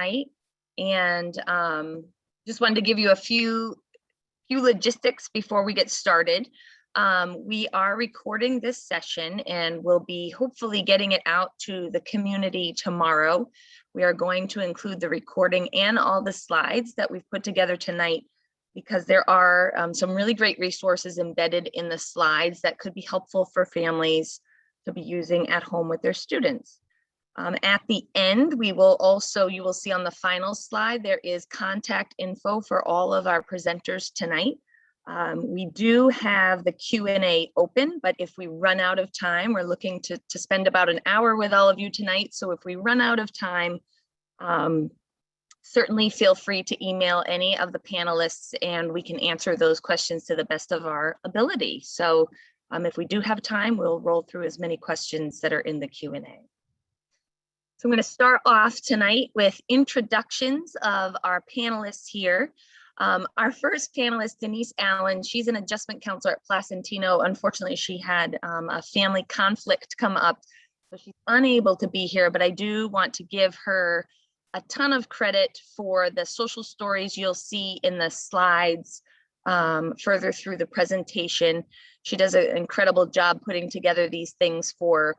tonight, and just wanted to give you a few logistics before we get started. We are recording this session and we'll be hopefully getting it out to the community tomorrow. We are going to include the recording and all the slides that we've put together tonight, because there are some really great resources embedded in the slides that could be helpful for families to be using at home with their students. At the end, you will see on the final slide, there is contact info for all of our presenters tonight. We do have the Q&A open, but if we run out of time, we're looking to spend about an hour with all of you tonight. So if we run out of time, certainly feel free to email any of the panelists and we can answer those questions to the best of our ability. So if we do have time, we'll roll through as many questions that are in the Q&A. So I'm going to start off tonight with introductions of our panelists here. Our first panelist, Denise Allen, she's an adjustment counselor at Placentino. Unfortunately, she had a family conflict come up, so she's unable to be here, but I do want to give her a ton of credit for the social stories you'll see in the slides further through the presentation. She does an incredible job putting together these things for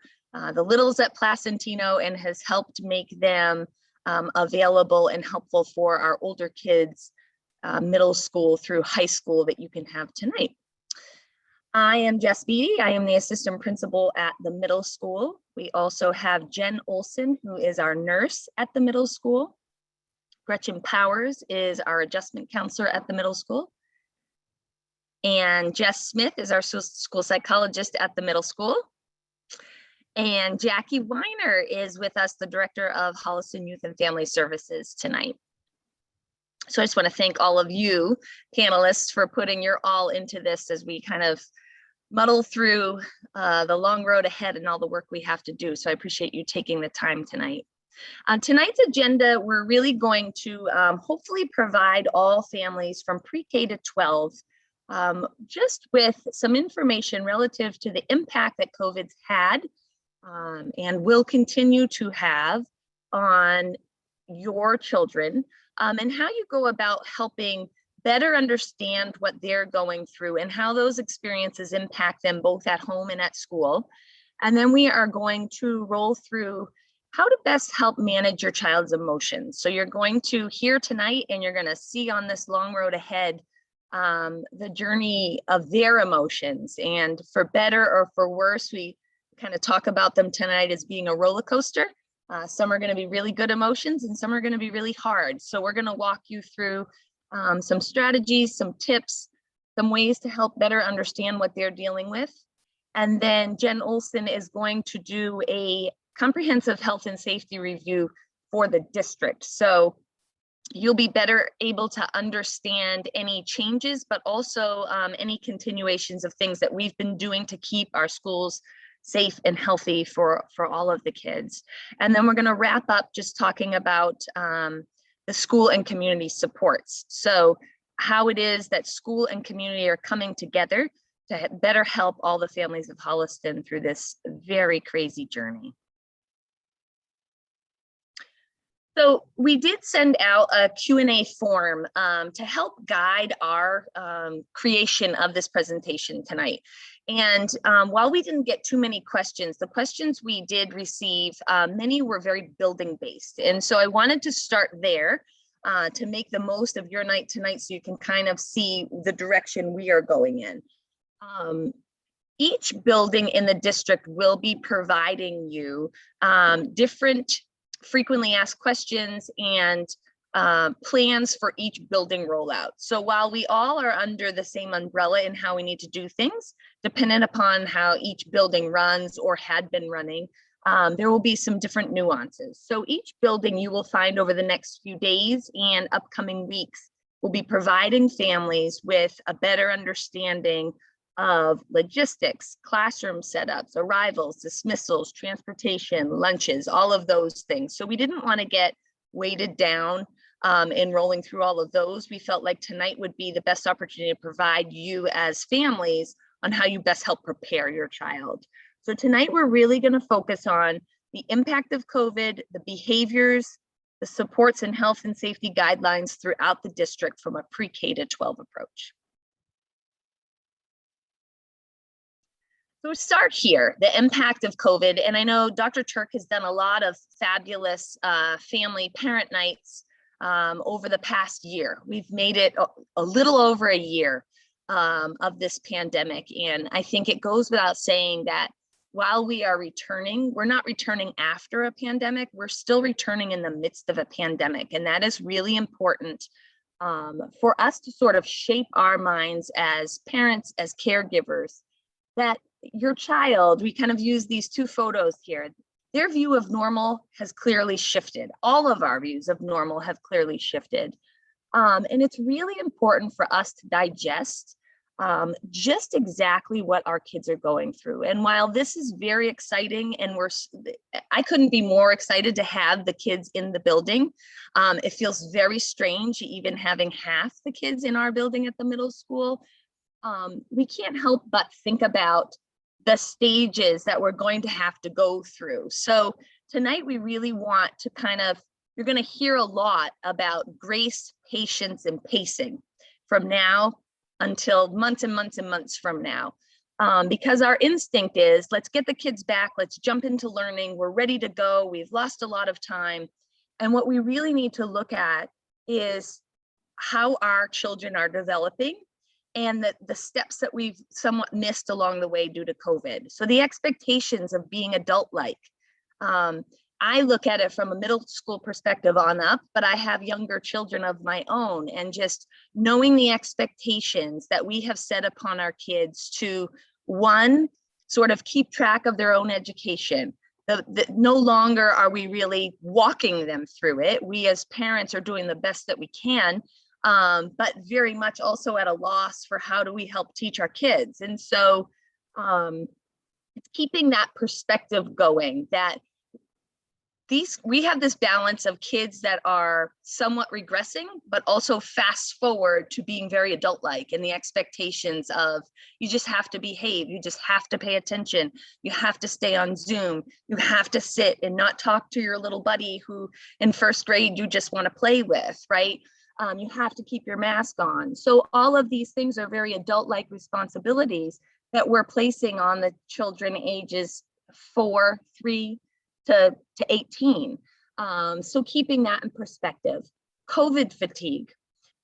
the littles at Placentino and has helped make them available and helpful for our older kids, middle school through high school, that you can have tonight. I am Jess Beatty. I am the assistant principal at the middle school. We also have Jen Olson, who is our nurse at the middle school. Gretchen Powers is our adjustment counselor at the middle school. And Jess Smith is our school psychologist at the middle school. And Jackie Weiner is with us, the director of Holliston Youth and Family Services tonight. So I just want to thank all of you panelists for putting your all into this as we kind of muddle through the long road ahead and all the work we have to do. So I appreciate you taking the time tonight. On tonight's agenda, we're really going to hopefully provide all families from pre-K to 12 just with some information relative to the impact that COVID's had and will continue to have on your children, and how you go about helping better understand what they're going through and how those experiences impact them both at home and at school. And then we are going to roll through how to best help manage your child's emotions. So you're going to hear tonight and you're going to see on this long road ahead the journey of their emotions. And for better or for worse, we kind of talk about them tonight as being a roller coaster. Some are going to be really good emotions and some are going to be really hard. So we're going to walk you through some strategies, some tips, some ways to help better understand what they're dealing with. And then Jen Olson is going to do a comprehensive health and safety review for the district. So you'll be better able to understand any changes, but also any continuations of things that we've been doing to keep our schools safe and healthy for all of the kids. And then we're going to wrap up just talking about the school and community supports. So how it is that school and community are coming together to better help all the families of Holliston through this very crazy journey. So we did send out a Q&A form to help guide our creation of this presentation tonight. And while we didn't get too many questions, the questions we did receive, many were very building based. And so I wanted to start there to make the most of your night tonight so you can kind of see the direction we are going in. Each building in the district will be providing you different frequently asked questions and plans for each building rollout. So while we all are under the same umbrella in how we need to do things, dependent upon how each building runs or had been running, there will be some different nuances. So each building you will find over the next few days and upcoming weeks will be providing families with a better understanding of logistics, classroom setups, arrivals, dismissals, transportation, lunches, all of those things. So we didn't want to get weighted down in rolling through all of those. We felt like tonight would be the best opportunity to provide you as families on how you best help prepare your child. So tonight we're really going to focus on the impact of COVID, the behaviors, the supports and health and safety guidelines throughout the district from a pre-K to 12 approach. So we start here, the impact of COVID. And I know Dr. Turk has done a lot of fabulous family parent nights over the past year. We've made it a little over a year of this pandemic. And I think it goes without saying that while we are returning, we're not returning after a pandemic, we're still returning in the midst of a pandemic. And that is really important for us to sort of shape our minds as parents, as caregivers, that your child, we kind of use these two photos here, their view of normal has clearly shifted. All of our views of normal have clearly shifted. And it's really important for us to digest just exactly what our kids are going through. And while this is very exciting, and I couldn't be more excited to have the kids in the building. It feels very strange even having half the kids in our building at the middle school. We can't help but think about the stages that we're going to have to go through. So tonight we really want to you're going to hear a lot about grace, patience, and pacing from now until months and months and months from now. Because our instinct is, let's get the kids back, let's jump into learning, we're ready to go, we've lost a lot of time. And what we really need to look at is how our children are developing and the steps that we've somewhat missed along the way due to COVID. So the expectations of being adult-like. I look at it from a middle school perspective on up, but I have younger children of my own, and just knowing the expectations that we have set upon our kids to, one, sort of keep track of their own education. No longer are we really walking them through it. We as parents are doing the best that we can, but very much also at a loss for how do we help teach our kids. And so it's keeping that perspective going, that we have this balance of kids that are somewhat regressing, but also fast forward to being very adult-like, and the expectations of you just have to behave, you just have to pay attention, you have to stay on Zoom, you have to sit and not talk to your little buddy who in first grade you just want to play with, right? You have to keep your mask on. So all of these things are very adult-like responsibilities that we're placing on the children ages 4, 3 to 18. So keeping that in perspective. COVID fatigue,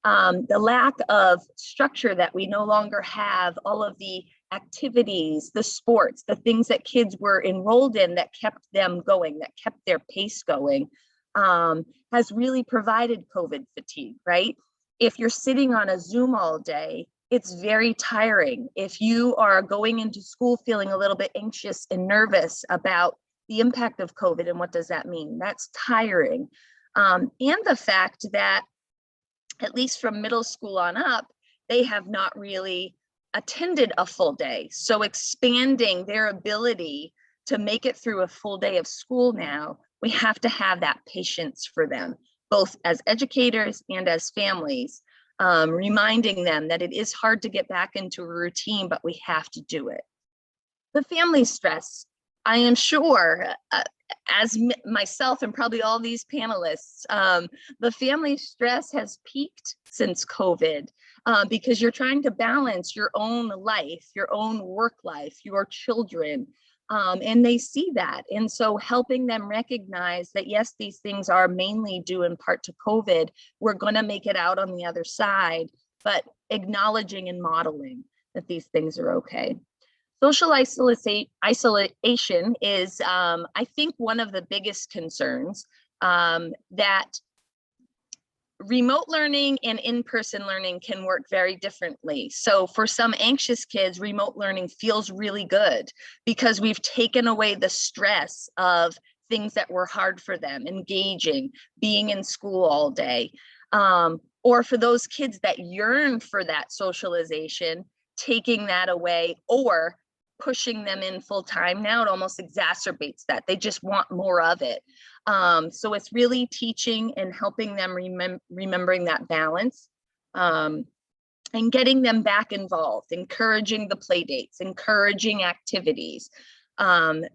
the lack of structure that we no longer have, all of the activities, the sports, the things that kids were enrolled in that kept them going, that kept their pace going, has really provided COVID fatigue, right? If you're sitting on a Zoom all day, it's very tiring. If you are going into school feeling a little bit anxious and nervous about the impact of COVID and what does that mean, that's tiring. And the fact that, at least from middle school on up, they have not really attended a full day. So expanding their ability to make it through a full day of school now, we have to have that patience for them, both as educators and as families, reminding them that it is hard to get back into a routine, but we have to do it. The family stress, I am sure, as myself and probably all these panelists, the family stress has peaked since COVID, because you're trying to balance your own life, your own work life, your children, and they see that. And so helping them recognize that, yes, these things are mainly due in part to COVID, we're going to make it out on the other side, but acknowledging and modeling that these things are okay. Social isolation is, I think, one of the biggest concerns, that remote learning and in-person learning can work very differently. So for some anxious kids, remote learning feels really good because we've taken away the stress of things that were hard for them, engaging, being in school all day. Or for those kids that yearn for that socialization, taking that away or pushing them in full time now, it almost exacerbates that. They just want more of it. So it's really teaching and helping them remembering that balance, and getting them back involved, encouraging the play dates, encouraging activities,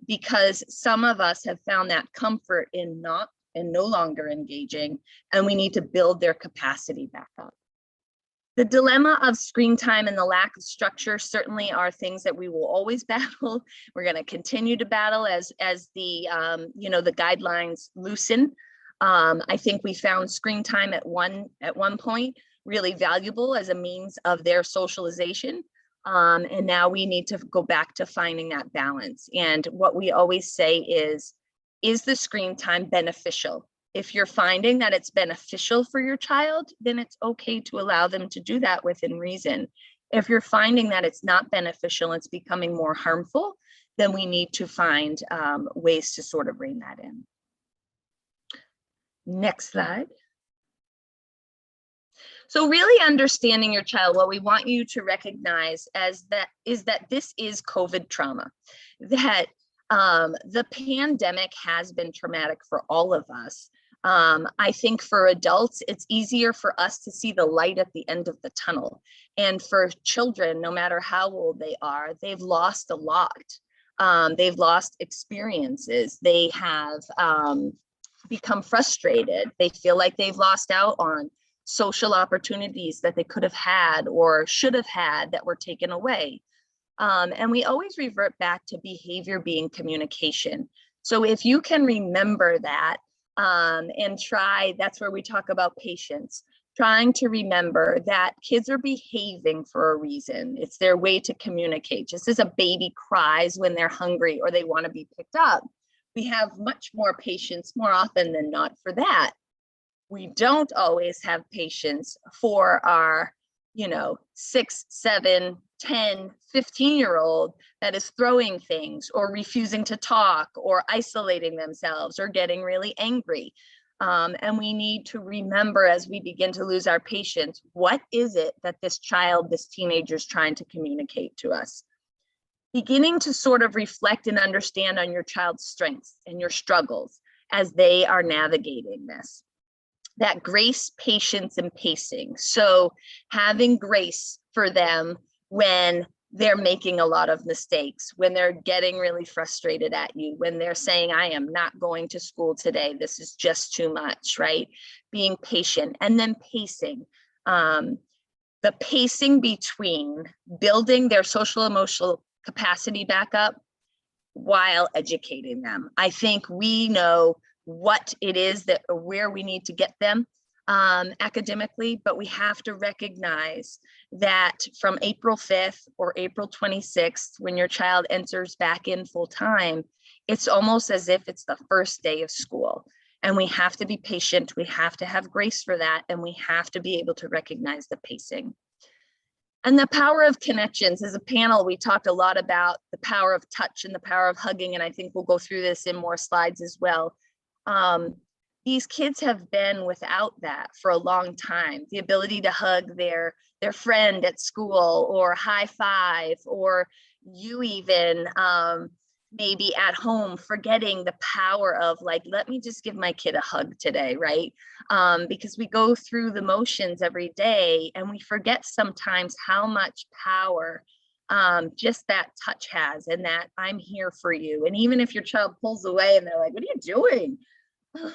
because some of us have found that comfort in not and no longer engaging, and we need to build their capacity back up. The dilemma of screen time and the lack of structure certainly are things that we will always battle. We're going to continue to battle as the the guidelines loosen. I think we found screen time at one point really valuable as a means of their socialization. And now we need to go back to finding that balance. And what we always say is the screen time beneficial? If you're finding that it's beneficial for your child, then it's okay to allow them to do that within reason. If you're finding that it's not beneficial, it's becoming more harmful, then we need to find ways to sort of rein that in. Next slide. So really understanding your child, what we want you to recognize is that this is COVID trauma, that the pandemic has been traumatic for all of us. I think for adults, it's easier for us to see the light at the end of the tunnel. And for children, no matter how old they are, they've lost a lot. They've lost experiences. They have become frustrated. They feel like they've lost out on social opportunities that they could have had or should have had that were taken away. And we always revert back to behavior being communication. So if you can remember that and try, that's where we talk about patience, trying to remember that kids are behaving for a reason. It's their way to communicate. Just as a baby cries when they're hungry or they want to be picked up, we have much more patience more often than not for that. We don't always have patience for our 6, 7, 10, 15-year-old that is throwing things or refusing to talk or isolating themselves or getting really angry. And we need to remember as we begin to lose our patience, what is it that this teenager is trying to communicate to us? Beginning to sort of reflect and understand on your child's strengths and your struggles as they are navigating this. That grace, patience, and pacing. So having grace for them when they're making a lot of mistakes, when they're getting really frustrated at you, when they're saying, I am not going to school today, this is just too much, right? Being patient, and then pacing. The pacing between building their social emotional capacity back up while educating them. I think we know what it is that where we need to get them academically, but we have to recognize that from April 5th or April 26th, when your child enters back in full time, it's almost as if it's the first day of school. And we have to be patient. We have to have grace for that. And we have to be able to recognize the pacing. And the power of connections. As a panel, we talked a lot about the power of touch and the power of hugging. And I think we'll go through this in more slides as well. These kids have been without that for a long time. The ability to hug their friend at school or high five, or you even maybe at home forgetting the power of like, let me just give my kid a hug today, right? Because we go through the motions every day and we forget sometimes how much power just that touch has, and that I'm here for you. And even if your child pulls away and they're like, what are you doing?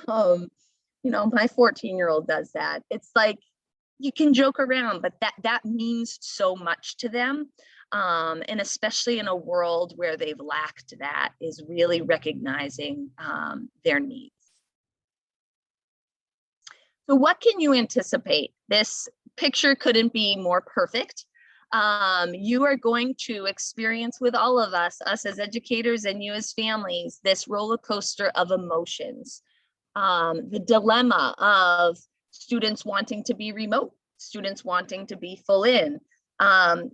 My 14-year-old does that. It's like, you can joke around, but that means so much to them. And especially in a world where they've lacked that, is really recognizing their needs. So what can you anticipate? This picture couldn't be more perfect. You are going to experience with all of us as educators and you as families, this roller coaster of emotions. The dilemma of students wanting to be remote, students wanting to be full in.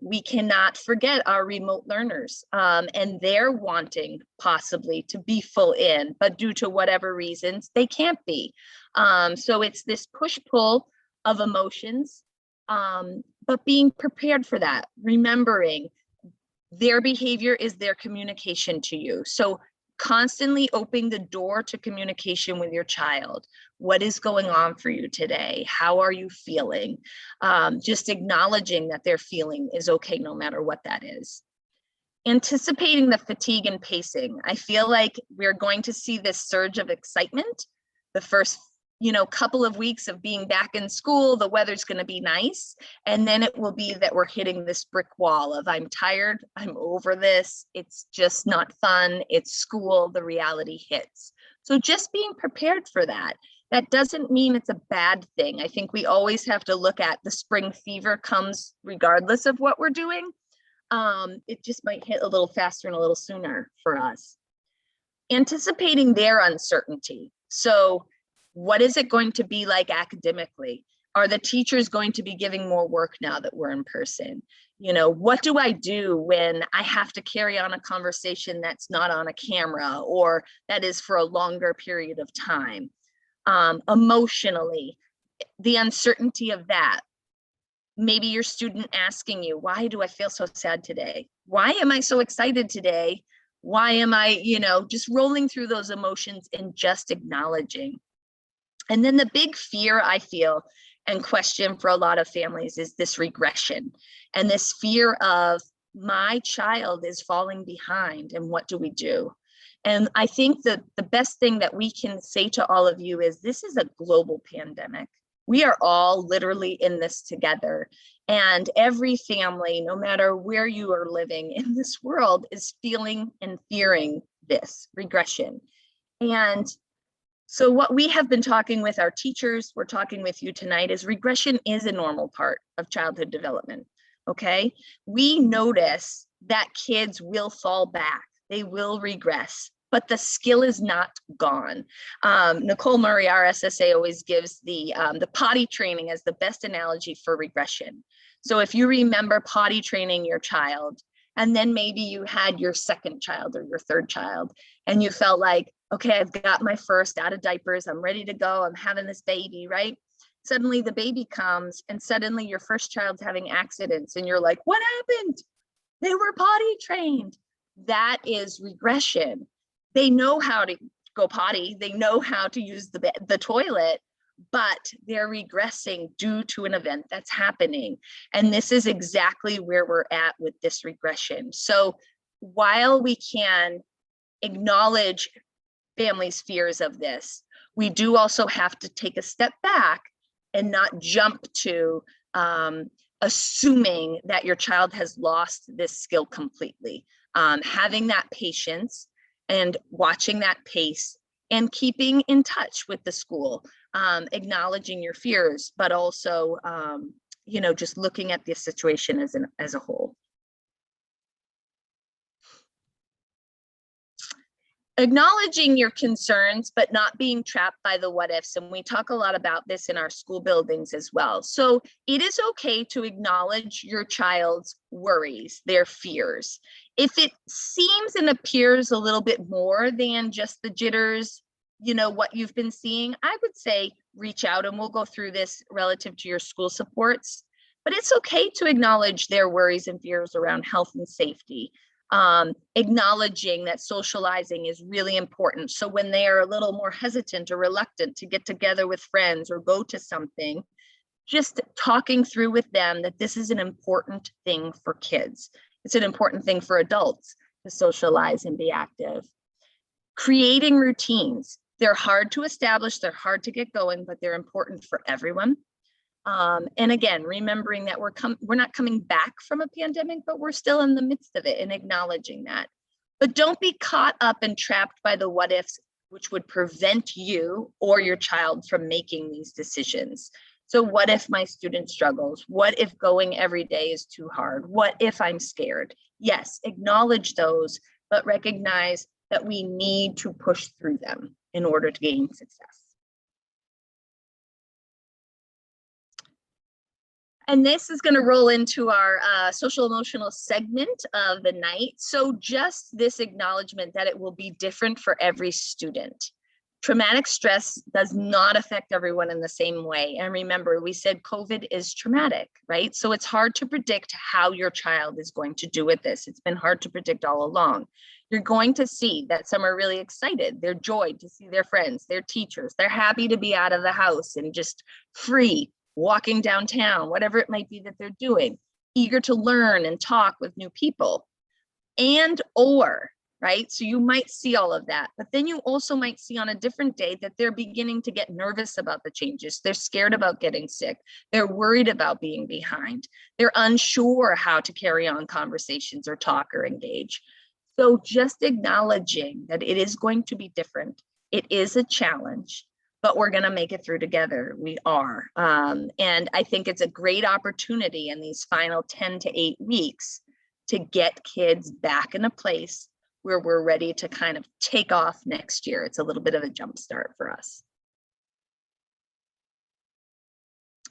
We cannot forget our remote learners and they're wanting possibly to be full in, but due to whatever reasons, they can't be. So it's this push-pull of emotions, but being prepared for that, remembering their behavior is their communication to you. So constantly opening the door to communication with your child. What is going on for you today? How are you feeling? Just acknowledging that their feeling is okay, no matter what that is. Anticipating the fatigue and pacing. I feel like we're going to see this surge of excitement the first, couple of weeks of being back in school, the weather's going to be nice. And then it will be that we're hitting this brick wall of I'm tired, I'm over this, it's just not fun, it's school, the reality hits. So just being prepared for that. That doesn't mean it's a bad thing. I think we always have to look at the spring fever comes regardless of what we're doing. It just might hit a little faster and a little sooner for us. Anticipating their uncertainty. So what is it going to be like academically? Are the teachers going to be giving more work now that we're in person? What do I do when I have to carry on a conversation that's not on a camera or that is for a longer period of time? Emotionally, the uncertainty of that. Maybe your student asking you, why do I feel so sad today? Why am I so excited today? Why am I, just rolling through those emotions and just acknowledging. And then the big fear I feel and question for a lot of families is this regression and this fear of my child is falling behind and what do we do? And I think that the best thing that we can say to all of you is this is a global pandemic. We are all literally in this together. And every family, no matter where you are living in this world, is feeling and fearing this regression. And so what we have been talking with our teachers, we're talking with you tonight, is regression is a normal part of childhood development, okay? We notice that kids will fall back, they will regress, but the skill is not gone. Nicole Murray, our SSA, always gives the potty training as the best analogy for regression. So if you remember potty training your child, and then maybe you had your second child or your third child, and you felt like, okay, I've got my first out of diapers, I'm ready to go, I'm having this baby, right? Suddenly the baby comes and suddenly your first child's having accidents and you're like, what happened? They were potty trained. That is regression. They know how to go potty, they know how to use the toilet, but they're regressing due to an event that's happening. And this is exactly where we're at with this regression. So while we can acknowledge families' fears of this, we do also have to take a step back and not jump to assuming that your child has lost this skill completely. Having that patience and watching that pace and keeping in touch with the school, acknowledging your fears, but also, just looking at the situation as a whole. Acknowledging your concerns, but not being trapped by the what ifs. And we talk a lot about this in our school buildings as well. So it is okay to acknowledge your child's worries, their fears. If it seems and appears a little bit more than just the jitters, what you've been seeing, I would say reach out, and we'll go through this relative to your school supports. But it's okay to acknowledge their worries and fears around health and safety. Acknowledging that socializing is really important. So when they are a little more hesitant or reluctant to get together with friends or go to something, just talking through with them that this is an important thing for kids. It's an important thing for adults to socialize and be active. Creating routines. They're hard to establish, they're hard to get going, but they're important for everyone. And again, remembering that we're not coming back from a pandemic, but we're still in the midst of it, and acknowledging that. But don't be caught up and trapped by the what ifs, which would prevent you or your child from making these decisions. So what if my student struggles? What if going every day is too hard? What if I'm scared? Yes, acknowledge those, but recognize that we need to push through them in order to gain success. And this is going to roll into our social emotional segment of the night. So just this acknowledgement that it will be different for every student. Traumatic stress does not affect everyone in the same way. And remember, we said COVID is traumatic, right? So it's hard to predict how your child is going to do with this. It's been hard to predict all along. You're going to see that some are really excited. They're joyed to see their friends, their teachers. They're happy to be out of the house and just free, walking downtown, whatever it might be that they're doing, eager to learn and talk with new people. And or, right? So you might see all of that, but then you also might see on a different day that they're beginning to get nervous about the changes. They're scared about getting sick. They're worried about being behind. They're unsure how to carry on conversations or talk or engage. So just acknowledging that it is going to be different. It is a challenge, but we're going to make it through together. We are. And I think it's a great opportunity in these final 10 to 8 weeks to get kids back in a place where we're ready to kind of take off next year. It's a little bit of a jump start for us.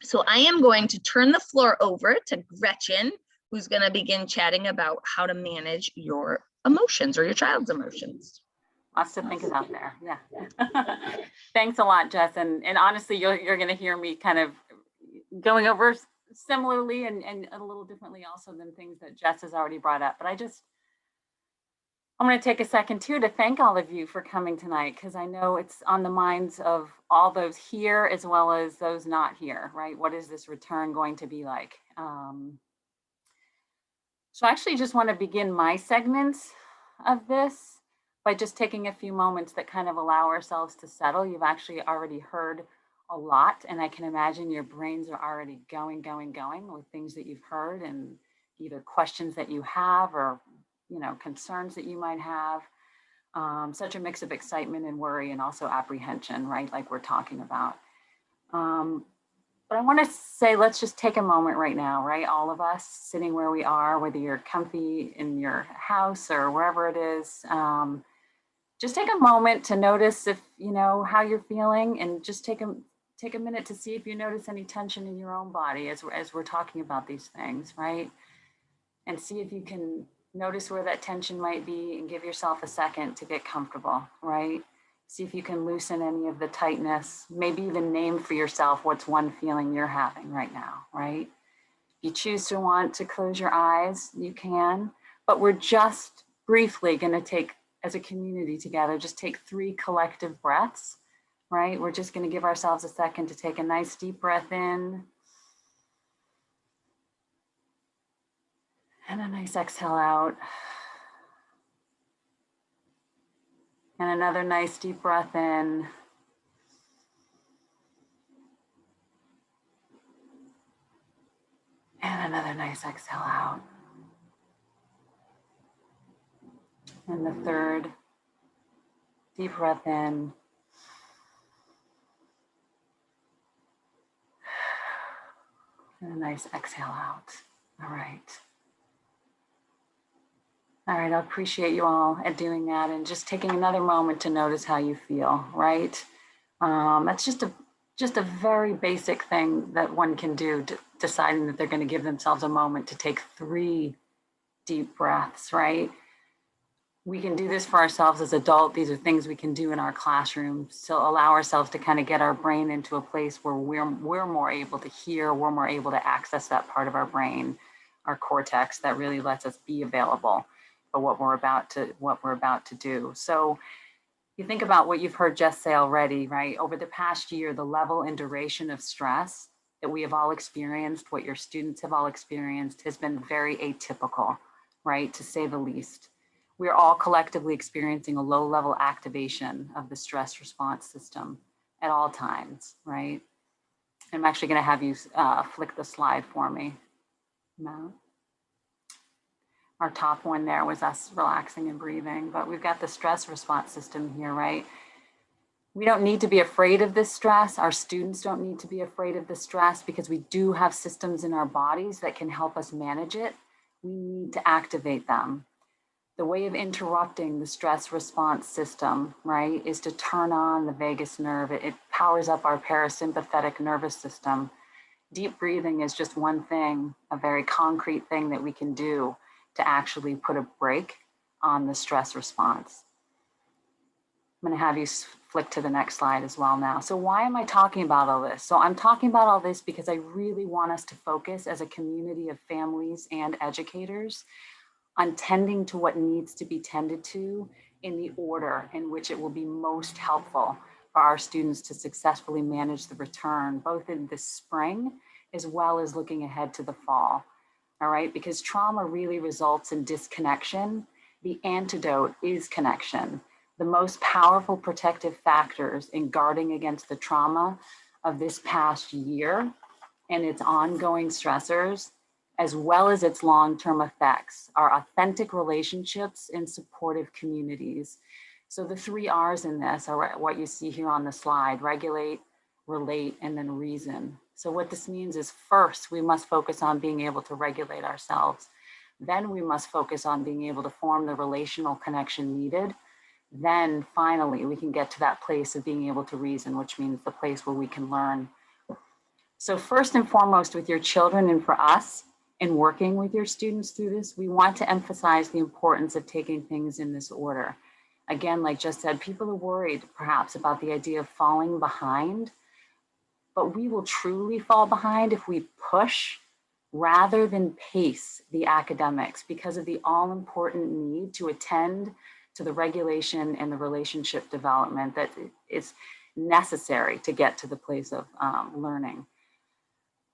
So I am going to turn the floor over to Gretchen, who's going to begin chatting about how to manage your emotions or your child's emotions. Lots to think about there. Yeah. Thanks a lot, Jess. And honestly, you're going to hear me kind of going over similarly and a little differently also than things that Jess has already brought up. But I'm going to take a second too to thank all of you for coming tonight, because I know it's on the minds of all those here as well as those not here, right? What is this return going to be like? So I actually just want to begin my segments of this by just taking a few moments that kind of allow ourselves to settle. You've actually already heard a lot, and I can imagine your brains are already going with things that you've heard and either questions that you have or, you know, concerns that you might have. Such a mix of excitement and worry and also apprehension, right? Like we're talking about. But I want to say, let's just take a moment right now, right? All of us sitting where we are, whether you're comfy in your house or wherever it is, just take a moment to notice if, you know, how you're feeling, and just take a minute to see if you notice any tension in your own body as we're talking about these things, right? And see if you can notice where that tension might be and give yourself a second to get comfortable, right? See if you can loosen any of the tightness, maybe even name for yourself what's one feeling you're having right now, right? If you choose to want to close your eyes, you can, but we're just briefly going to take, as a community together, just take 3 collective breaths, right? We're just going to give ourselves a second to take a nice deep breath in and a nice exhale out. And another nice deep breath in. And another nice exhale out. And the third deep breath in. And a nice exhale out. All right. All right, I appreciate you all at doing that and just taking another moment to notice how you feel, right? That's just a very basic thing that one can do, deciding that they're going to give themselves a moment to take 3 deep breaths, right? We can do this for ourselves as adults. These are things we can do in our classrooms to allow ourselves to kind of get our brain into a place where we're more able to hear, we're more able to access that part of our brain, our cortex, that really lets us be available for what we're about to do. So you think about what you've heard Jess say already, right? Over the past year, the level and duration of stress that we have all experienced, what your students have all experienced, has been very atypical, right? To say the least. We're all collectively experiencing a low level activation of the stress response system at all times, right? I'm actually going to have you flick the slide for me. No. Our top one there was us relaxing and breathing, but we've got the stress response system here, right? We don't need to be afraid of this stress. Our students don't need to be afraid of the stress because we do have systems in our bodies that can help us manage it. We need to activate them. The way of interrupting the stress response system, right, is to turn on the vagus nerve. It powers up our parasympathetic nervous system. Deep breathing is just one thing, a very concrete thing that we can do to actually put a break on the stress response. I'm going to have you flick to the next slide as well now. So why am I talking about all this? So I'm talking about all this because I really want us to focus as a community of families and educators on tending to what needs to be tended to in the order in which it will be most helpful for our students to successfully manage the return, both in the spring as well as looking ahead to the fall. All right, because trauma really results in disconnection The antidote is connection. The most powerful protective factors in guarding against the trauma of this past year and its ongoing stressors, as well as its long-term effects, are authentic relationships and supportive communities. So the 3 R's in this are what you see here on the slide: regulate, relate, and then reason. So what this means is, first, we must focus on being able to regulate ourselves. Then we must focus on being able to form the relational connection needed. Then finally, we can get to that place of being able to reason, which means the place where we can learn. So first and foremost, with your children and for us, in working with your students through this, we want to emphasize the importance of taking things in this order. Again, like just said, people are worried perhaps about the idea of falling behind, but we will truly fall behind if we push rather than pace the academics, because of the all-important need to attend to the regulation and the relationship development that is necessary to get to the place of learning.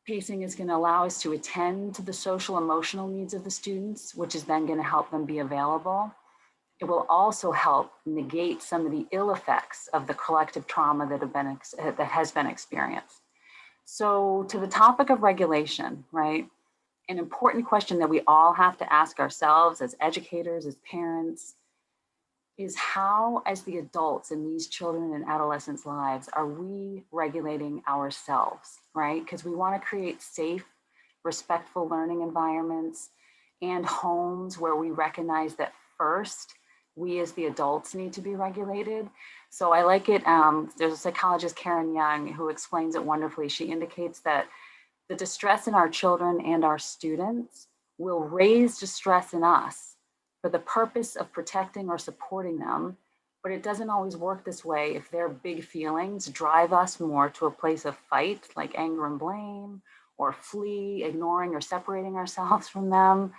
Pacing is going to allow us to attend to the social emotional needs of the students, which is then going to help them be available. It will also help negate some of the ill effects of the collective trauma that has been experienced. So to the topic of regulation, right? An important question that we all have to ask ourselves as educators, as parents, is how, as the adults in these children and adolescents' lives, are we regulating ourselves, right? Because we want to create safe, respectful learning environments and homes where we recognize that first, we as the adults need to be regulated. So I like it, there's a psychologist, Karen Young, who explains it wonderfully. She indicates that the distress in our children and our students will raise distress in us for the purpose of protecting or supporting them, but it doesn't always work this way if their big feelings drive us more to a place of fight, like anger and blame, or flee, ignoring or separating ourselves from them.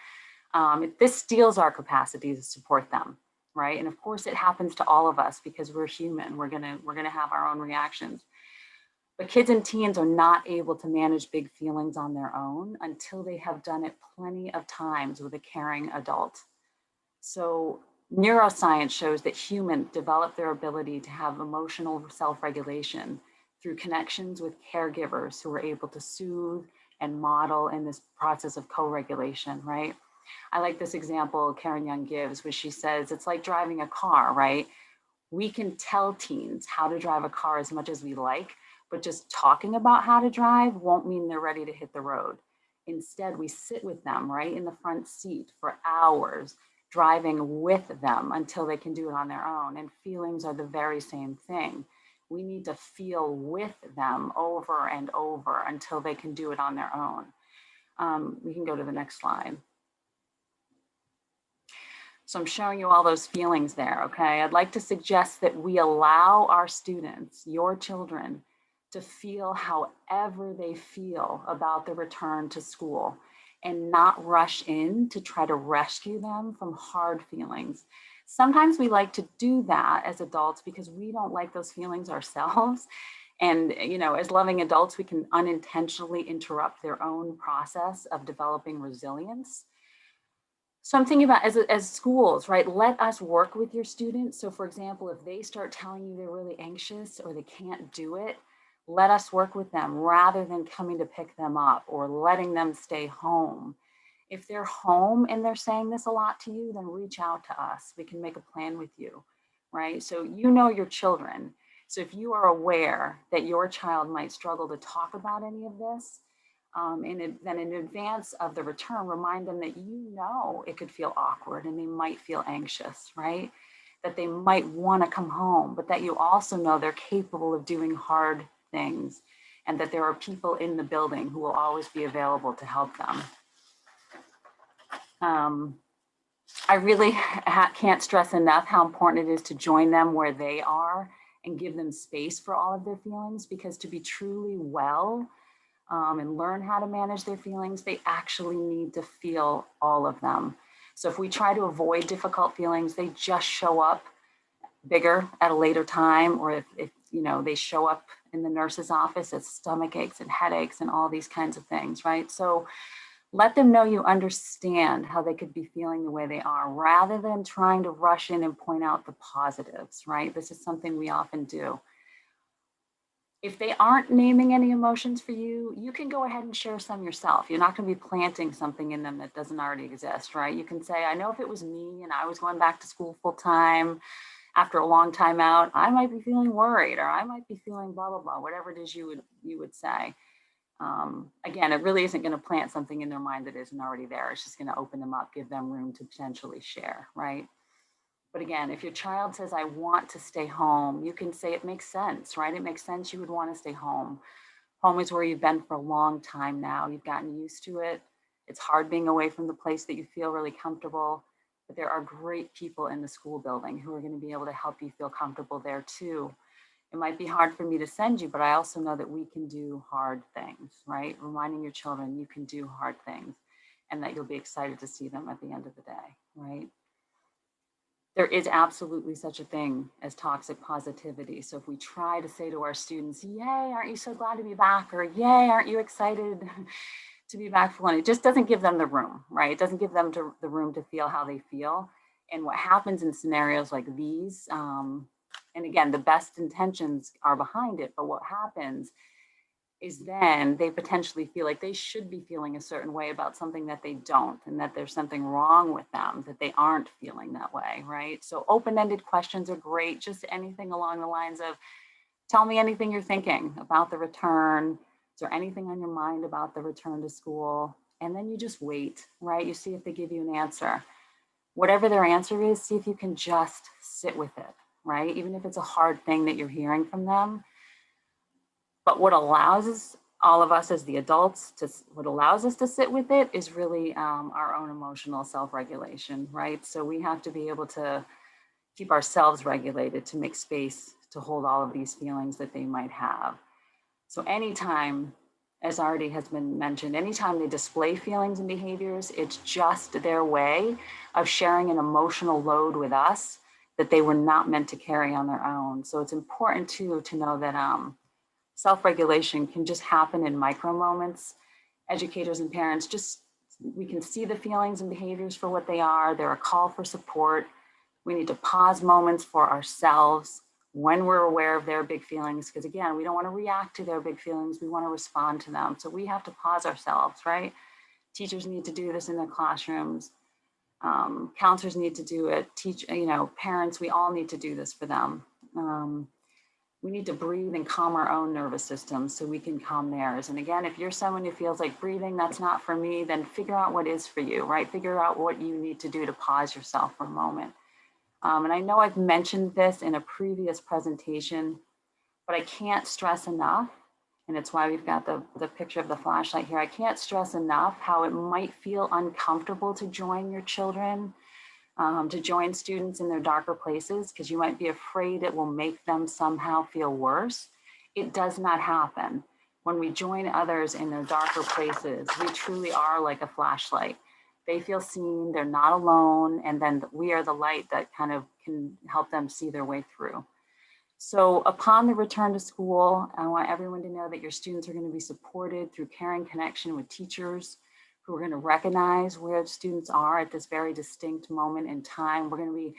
This steals our capacity to support them, right? And of course it happens to all of us because we're human. We're gonna have our own reactions. But kids and teens are not able to manage big feelings on their own until they have done it plenty of times with a caring adult. So neuroscience shows that humans develop their ability to have emotional self-regulation through connections with caregivers who are able to soothe and model in this process of co-regulation, right? I like this example Karen Young gives, where she says, it's like driving a car, right? We can tell teens how to drive a car as much as we like, but just talking about how to drive won't mean they're ready to hit the road. Instead, we sit with them right in the front seat for hours, driving with them until they can do it on their own. And feelings are the very same thing. We need to feel with them over and over until they can do it on their own. We can go to the next slide. So I'm showing you all those feelings there, okay? I'd like to suggest that we allow our students, your children, to feel however they feel about the return to school and not rush in to try to rescue them from hard feelings. Sometimes we like to do that as adults because we don't like those feelings ourselves. And, you know, as loving adults, we can unintentionally interrupt their own process of developing resilience. So I'm thinking about as schools, right? Let us work with your students. So for example, if they start telling you they're really anxious or they can't do it, let us work with them rather than coming to pick them up or letting them stay home. If they're home and they're saying this a lot to you, then reach out to us. We can make a plan with you, right? So you know your children. So if you are aware that your child might struggle to talk about any of this, then in advance of the return, remind them that you know it could feel awkward and they might feel anxious, right? That they might want to come home, but that you also know they're capable of doing hard things and that there are people in the building who will always be available to help them. I really can't stress enough how important it is to join them where they are and give them space for all of their feelings, because to be truly well, and learn how to manage their feelings, they actually need to feel all of them. So if we try to avoid difficult feelings, they just show up bigger at a later time, or if you know, they show up in the nurse's office as stomach aches and headaches and all these kinds of things, right? So Let them know you understand how they could be feeling the way they are, rather than trying to rush in and point out the positives, right? This is something we often do. If they aren't naming any emotions for you, you can go ahead and share some yourself. You're not going to be planting something in them that doesn't already exist, right? You can say, I know if it was me and I was going back to school full time after a long time out, I might be feeling worried, or I might be feeling blah, blah, blah, whatever it is you would say. Again, it really isn't going to plant something in their mind that isn't already there. It's just going to open them up, give them room to potentially share, right? But again, if your child says, I want to stay home, you can say it makes sense, right? It makes sense you would want to stay home. Home is where you've been for a long time now. You've gotten used to it. It's hard being away from the place that you feel really comfortable. But there are great people in the school building who are going to be able to help you feel comfortable there too. It might be hard for me to send you, but I also know that we can do hard things, right? Reminding your children you can do hard things and that you'll be excited to see them at the end of the day, right? There is absolutely such a thing as toxic positivity. So if we try to say to our students, yay, aren't you so glad to be back? Or yay, aren't you excited to be back for one? It just doesn't give them the room, right? It doesn't give them the room to feel how they feel. And what happens in scenarios like these, and again, the best intentions are behind it, but what happens is then they potentially feel like they should be feeling a certain way about something that they don't, and that there's something wrong with them, that they aren't feeling that way, right? So open-ended questions are great. Just anything along the lines of, tell me anything you're thinking about the return. Is there anything on your mind about the return to school? And then you just wait, right? You see if they give you an answer. Whatever their answer is, see if you can just sit with it, right? Even if it's a hard thing that you're hearing from them. But what allows all of us as the adults what allows us to sit with it is really our own emotional self-regulation, right? So we have to be able to keep ourselves regulated to make space to hold all of these feelings that they might have. So anytime, as already has been mentioned, anytime they display feelings and behaviors, it's just their way of sharing an emotional load with us that they were not meant to carry on their own. So it's important too to know that self-regulation can just happen in micro moments. Educators and parents, we can see the feelings and behaviors for what they are. They're a call for support. We need to pause moments for ourselves when we're aware of their big feelings, because again, we don't want to react to their big feelings. We want to respond to them. So we have to pause ourselves, right? Teachers need to do this in their classrooms. Counselors need to do it. Parents, we all need to do this for them. We need to breathe and calm our own nervous system so we can calm theirs. And again, if you're someone who feels like breathing, that's not for me, then figure out what is for you, right? Figure out what you need to do to pause yourself for a moment. And I know I've mentioned this in a previous presentation, but I can't stress enough, and it's why we've got the picture of the flashlight here. I can't stress enough how it might feel uncomfortable to join your children, to join students in their darker places, because you might be afraid it will make them somehow feel worse. It does not happen. When we join others in their darker places, we truly are like a flashlight. They feel seen, they're not alone, and then we are the light that kind of can help them see their way through. So upon the return to school, I want everyone to know that your students are going to be supported through caring connection with teachers who are going to recognize where students are at this very distinct moment in time. We're going to be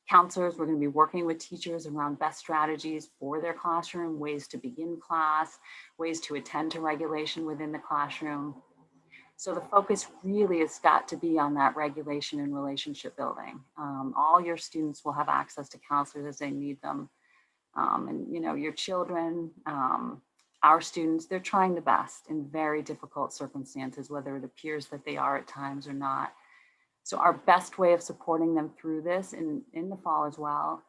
counselors, we're going to be working with teachers around best strategies for their classroom, ways to begin class, ways to attend to regulation within the classroom. So the focus really has got to be on that regulation and relationship building. All your students will have access to counselors as they need them. And your children, our students, they're trying the best in very difficult circumstances, whether it appears that they are at times or not. So our best way of supporting them through this in the fall as well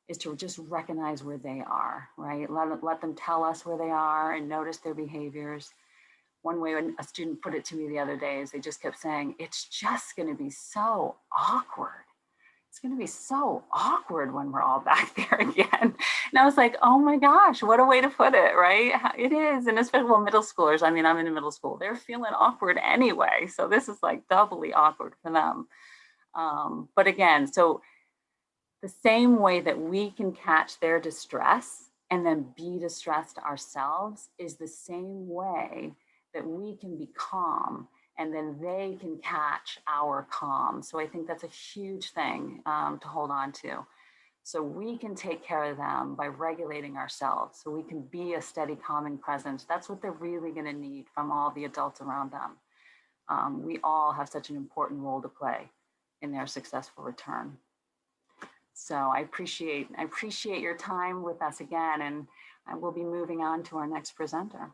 is to just recognize where they are, right? Let them tell us where they are and notice their behaviors. One way a student put it to me the other day is they just kept saying, it's just going to be so awkward. It's going to be so awkward when we're all back there again. And I was like, oh my gosh, what a way to put it, right? It is. And especially middle schoolers, I mean, I'm in middle school, they're feeling awkward anyway. So this is like doubly awkward for them. But again, so the same way that we can catch their distress and then be distressed ourselves is the same way that we can be calm and then they can catch our calm. So I think that's a huge thing to hold on to. So we can take care of them by regulating ourselves. So we can be a steady, calming presence. That's what they're really going to need from all the adults around them. We all have such an important role to play in their successful return. So I appreciate your time with us again, and I will be moving on to our next presenter.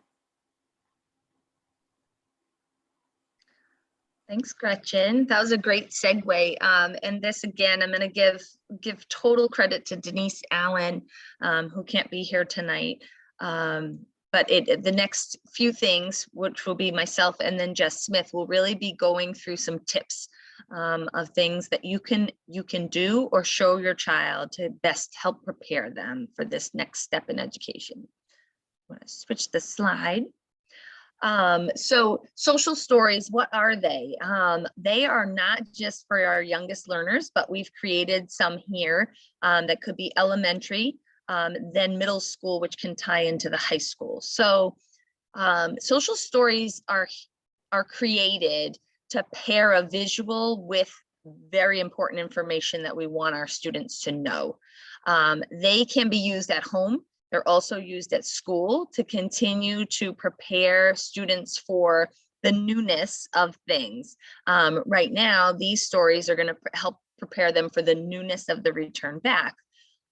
Thanks, Gretchen. That was a great segue. And this, again, I'm going to give total credit to Denise Allen, who can't be here tonight. But the next few things, which will be myself and then Jess Smith, will really be going through some tips of things that you can do or show your child to best help prepare them for this next step in education. I'm going to switch the slide. So social stories, what are they? They are not just for our youngest learners, but we've created some here that could be elementary, then middle school, which can tie into the high school. So social stories are created to pair a visual with very important information that we want our students to know. They can be used at home. They're also used at school to continue to prepare students for the newness of things. Right now, these stories are going to help prepare them for the newness of the return back.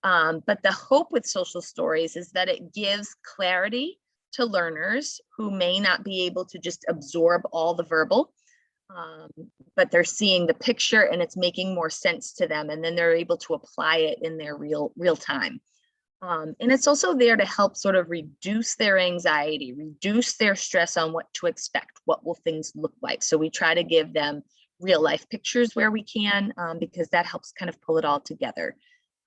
But the hope with social stories is that it gives clarity to learners who may not be able to just absorb all the verbal, but they're seeing the picture and it's making more sense to them, and then they're able to apply it in their real time. And it's also there to help sort of reduce their anxiety, reduce their stress on what to expect, what will things look like. So we try to give them real life pictures where we can, because that helps kind of pull it all together.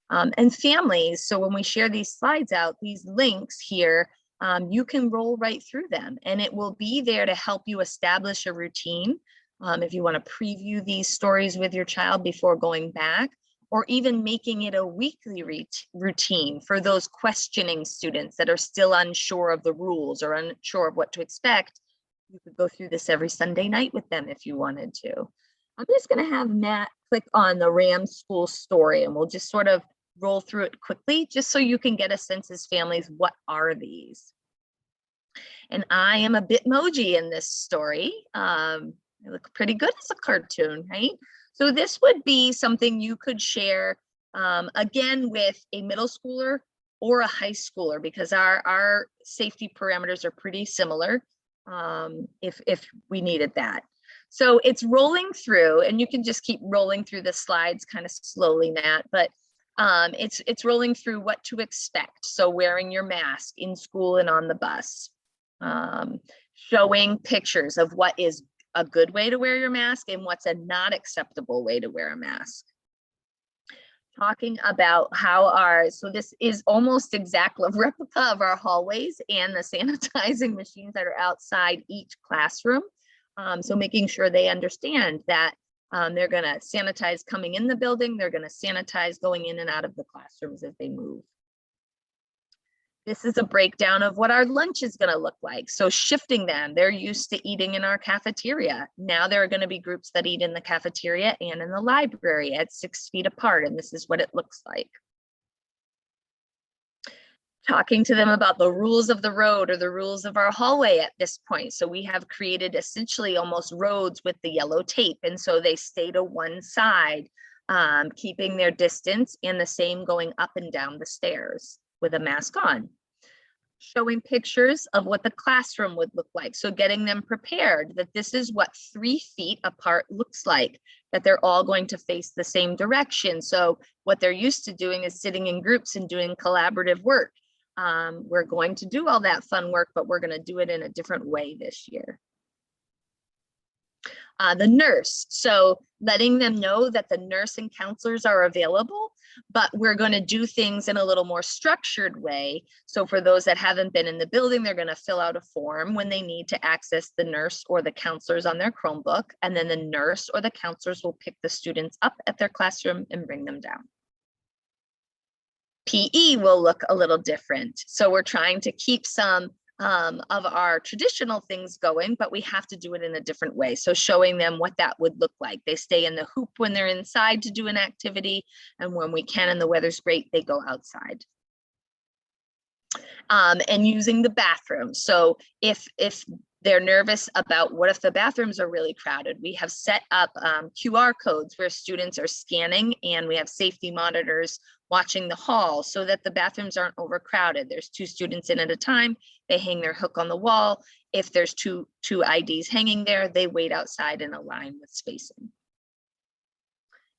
And families, so when we share these slides out, these links here, you can roll right through them, and it will be there to help you establish a routine. If you want to preview these stories with your child before going back, or even making it a weekly routine for those questioning students that are still unsure of the rules or unsure of what to expect. You could go through this every Sunday night with them if you wanted to. I'm just going to have Matt click on the Ram School story, and we'll just sort of roll through it quickly, just so you can get a sense as families, what are these? And I am a Bitmoji in this story. I look pretty good as a cartoon, right? So this would be something you could share, again, with a middle schooler or a high schooler, because our safety parameters are pretty similar, if we needed that. So it's rolling through, and you can just keep rolling through the slides kind of slowly, Matt, but it's rolling through what to expect. So wearing your mask in school and on the bus, showing pictures of what is a good way to wear your mask and what's a not acceptable way to wear a mask. Talking about how so this is almost exact replica of our hallways and the sanitizing machines that are outside each classroom. So making sure they understand that they're going to sanitize coming in the building, they're going to sanitize going in and out of the classrooms as they move. This is a breakdown of what our lunch is going to look like. So shifting them, they're used to eating in our cafeteria. Now there are going to be groups that eat in the cafeteria and in the library at 6 feet apart, and this is what it looks like. Talking to them about the rules of the road or the rules of our hallway at this point. So we have created essentially almost roads with the yellow tape, and so they stay to one side, keeping their distance, and the same going up and down the stairs with a mask on. Showing pictures of what the classroom would look like. So getting them prepared that this is what 3 feet apart looks like, that they're all going to face the same direction. So what they're used to doing is sitting in groups and doing collaborative work. We're going to do all that fun work, but we're going to do it in a different way this year. The nurse, so letting them know that the nurse and counselors are available, but we're going to do things in a little more structured way. So for those that haven't been in the building, they're going to fill out a form when they need to access the nurse or the counselors on their Chromebook, and then the nurse or the counselors will pick the students up at their classroom and bring them down. PE will look a little different. So we're trying to keep some of our traditional things going, but we have to do it in a different way. So showing them what that would look like. They stay in the hoop when they're inside to do an activity, and when we can and the weather's great, they go outside. And using the bathroom. So if they're nervous about what if the bathrooms are really crowded, we have set up QR codes where students are scanning, and we have safety monitors watching the hall so that the bathrooms aren't overcrowded. There's 2 students in at a time. They hang their hook on the wall. If there's two IDs hanging there, they wait outside in a line with spacing.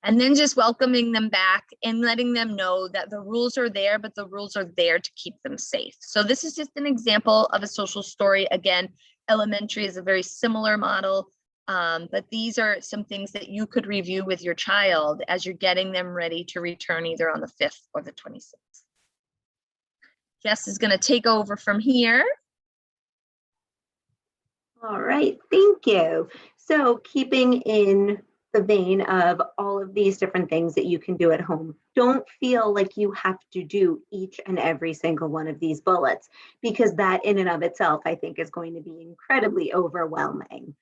And then just welcoming them back and letting them know that the rules are there, but the rules are there to keep them safe. So this is just an example of a social story. Again, elementary is a very similar model, but these are some things that you could review with your child as you're getting them ready to return either on the 5th or the 26th. Jess is going to take over from here. All right, thank you. So keeping in the vein of all of these different things that you can do at home, don't feel like you have to do each and every single one of these bullets, because that in and of itself, I think, is going to be incredibly overwhelming.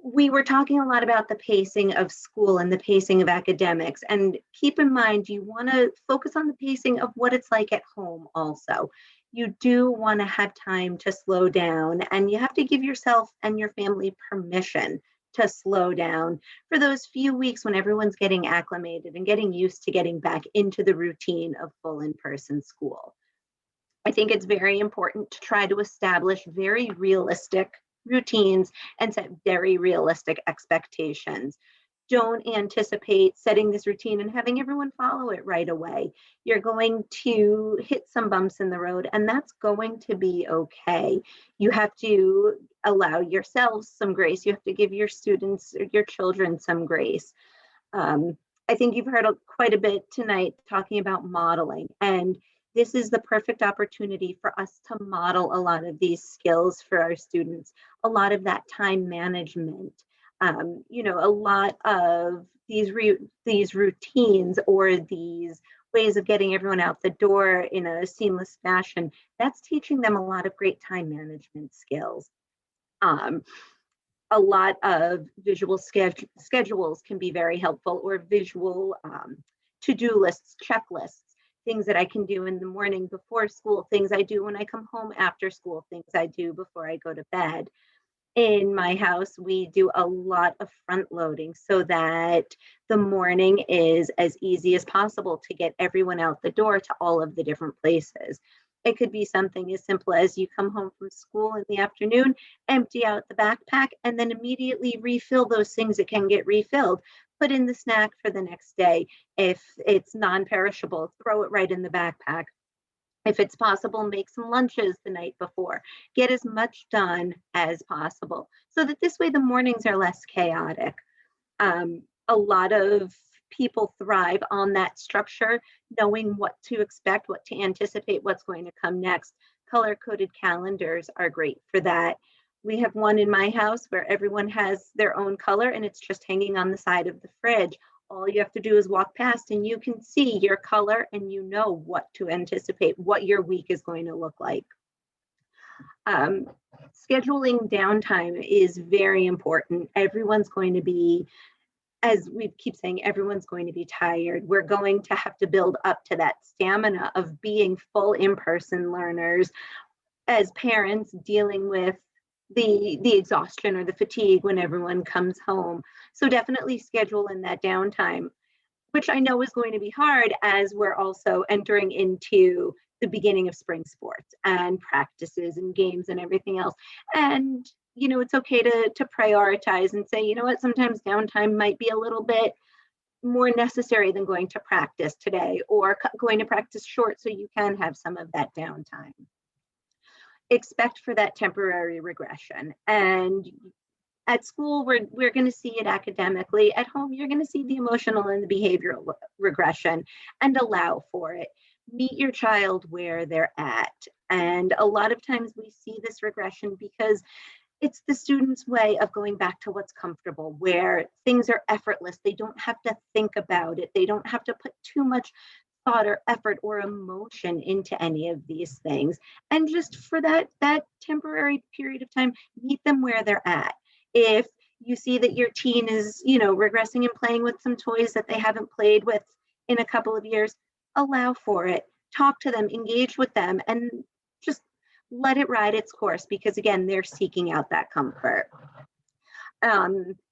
We were talking a lot about the pacing of school and the pacing of academics, and keep in mind, you want to focus on the pacing of what it's like at home also. You do want to have time to slow down, and you have to give yourself and your family permission to slow down for those few weeks when everyone's getting acclimated and getting used to getting back into the routine of full in-person school. I think it's very important to try to establish very realistic routines and set very realistic expectations. Don't anticipate setting this routine and having everyone follow it right away. You're going to hit some bumps in the road, and that's going to be okay. You have to allow yourselves some grace. You have to give your students, your children, some grace. I think you've heard quite a bit tonight talking about modeling, and this is the perfect opportunity for us to model a lot of these skills for our students, a lot of that time management. A lot of these routines or these ways of getting everyone out the door in a seamless fashion, that's teaching them a lot of great time management skills. A lot of visual schedules can be very helpful, or visual to-do lists, checklists, things that I can do in the morning before school, things I do when I come home after school, things I do before I go to bed. In my house, we do a lot of front loading so that the morning is as easy as possible to get everyone out the door to all of the different places. It could be something as simple as you come home from school in the afternoon, empty out the backpack, and then immediately refill those things that can get refilled. Put in the snack for the next day. If it's non-perishable, throw it right in the backpack. If it's possible, make some lunches the night before. Get as much done as possible so that this way the mornings are less chaotic. A lot of people thrive on that structure, knowing what to expect, what to anticipate, what's going to come next. Color-coded calendars are great for that. We have one in my house where everyone has their own color, and it's just hanging on the side of the fridge. All you have to do is walk past and you can see your color and you know what to anticipate, what your week is going to look like. Scheduling downtime is very important. Everyone's going to be, as we keep saying, everyone's going to be tired. We're going to have to build up to that stamina of being full in-person learners as parents, dealing with the exhaustion or the fatigue when everyone comes home. So definitely schedule in that downtime, which I know is going to be hard as we're also entering into the beginning of spring sports and practices and games and everything else. And, it's okay to prioritize and say, what, sometimes downtime might be a little bit more necessary than going to practice today, or going to practice short so you can have some of that downtime. Expect for that temporary regression. And at school, we're going to see it academically. At home, you're going to see the emotional and the behavioral regression, and allow for it. Meet your child where they're at. And a lot of times we see this regression because it's the student's way of going back to what's comfortable, where things are effortless. They don't have to think about it. They don't have to put too much thought or effort or emotion into any of these things. And just for that temporary period of time, meet them where they're at. If you see that your teen is, regressing and playing with some toys that they haven't played with in a couple of years, allow for it. Talk to them, engage with them, and just let it ride its course, because again, they're seeking out that comfort.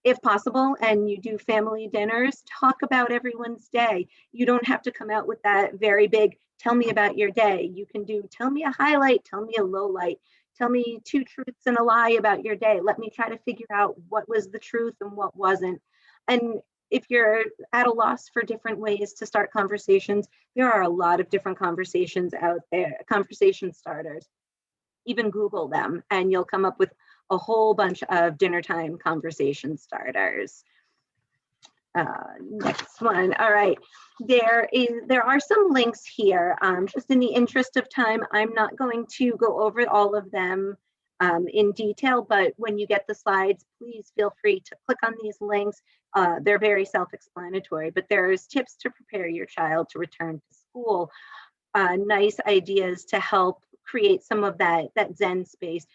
If possible, and you do family dinners, talk about everyone's day. You don't have to come out with that very big, tell me about your day. You can do, tell me a highlight, tell me a low light, tell me 2 truths and a lie about your day. Let me try to figure out what was the truth and what wasn't. And if you're at a loss for different ways to start conversations, there are a lot of different conversations out there, conversation starters. Even Google them and you'll come up with a whole bunch of dinner time conversation starters. Next one. All right. There are some links here. Just in the interest of time, I'm not going to go over all of them in detail, but when you get the slides, please feel free to click on these links. They're very self-explanatory, but there's tips to prepare your child to return to school, nice ideas to help create some of that Zen space.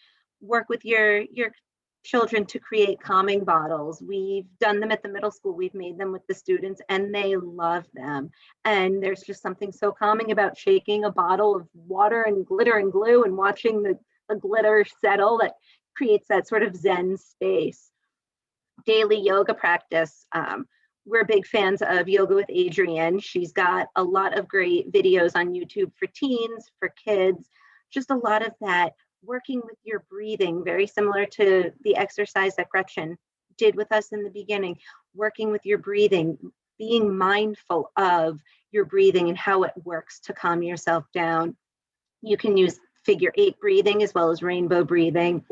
Work with your children to create calming bottles. We've done them at the middle school. We've made them with the students and they love them. And there's just something so calming about shaking a bottle of water and glitter and glue and watching the glitter settle that creates that sort of Zen space. Daily yoga practice. We're big fans of Yoga with Adrienne. She's got a lot of great videos on YouTube for teens, for kids, just a lot of that. Working with your breathing, very similar to the exercise that Gretchen did with us in the beginning, working with your breathing, being mindful of your breathing and how it works to calm yourself down. You can use figure 8 breathing as well as rainbow breathing.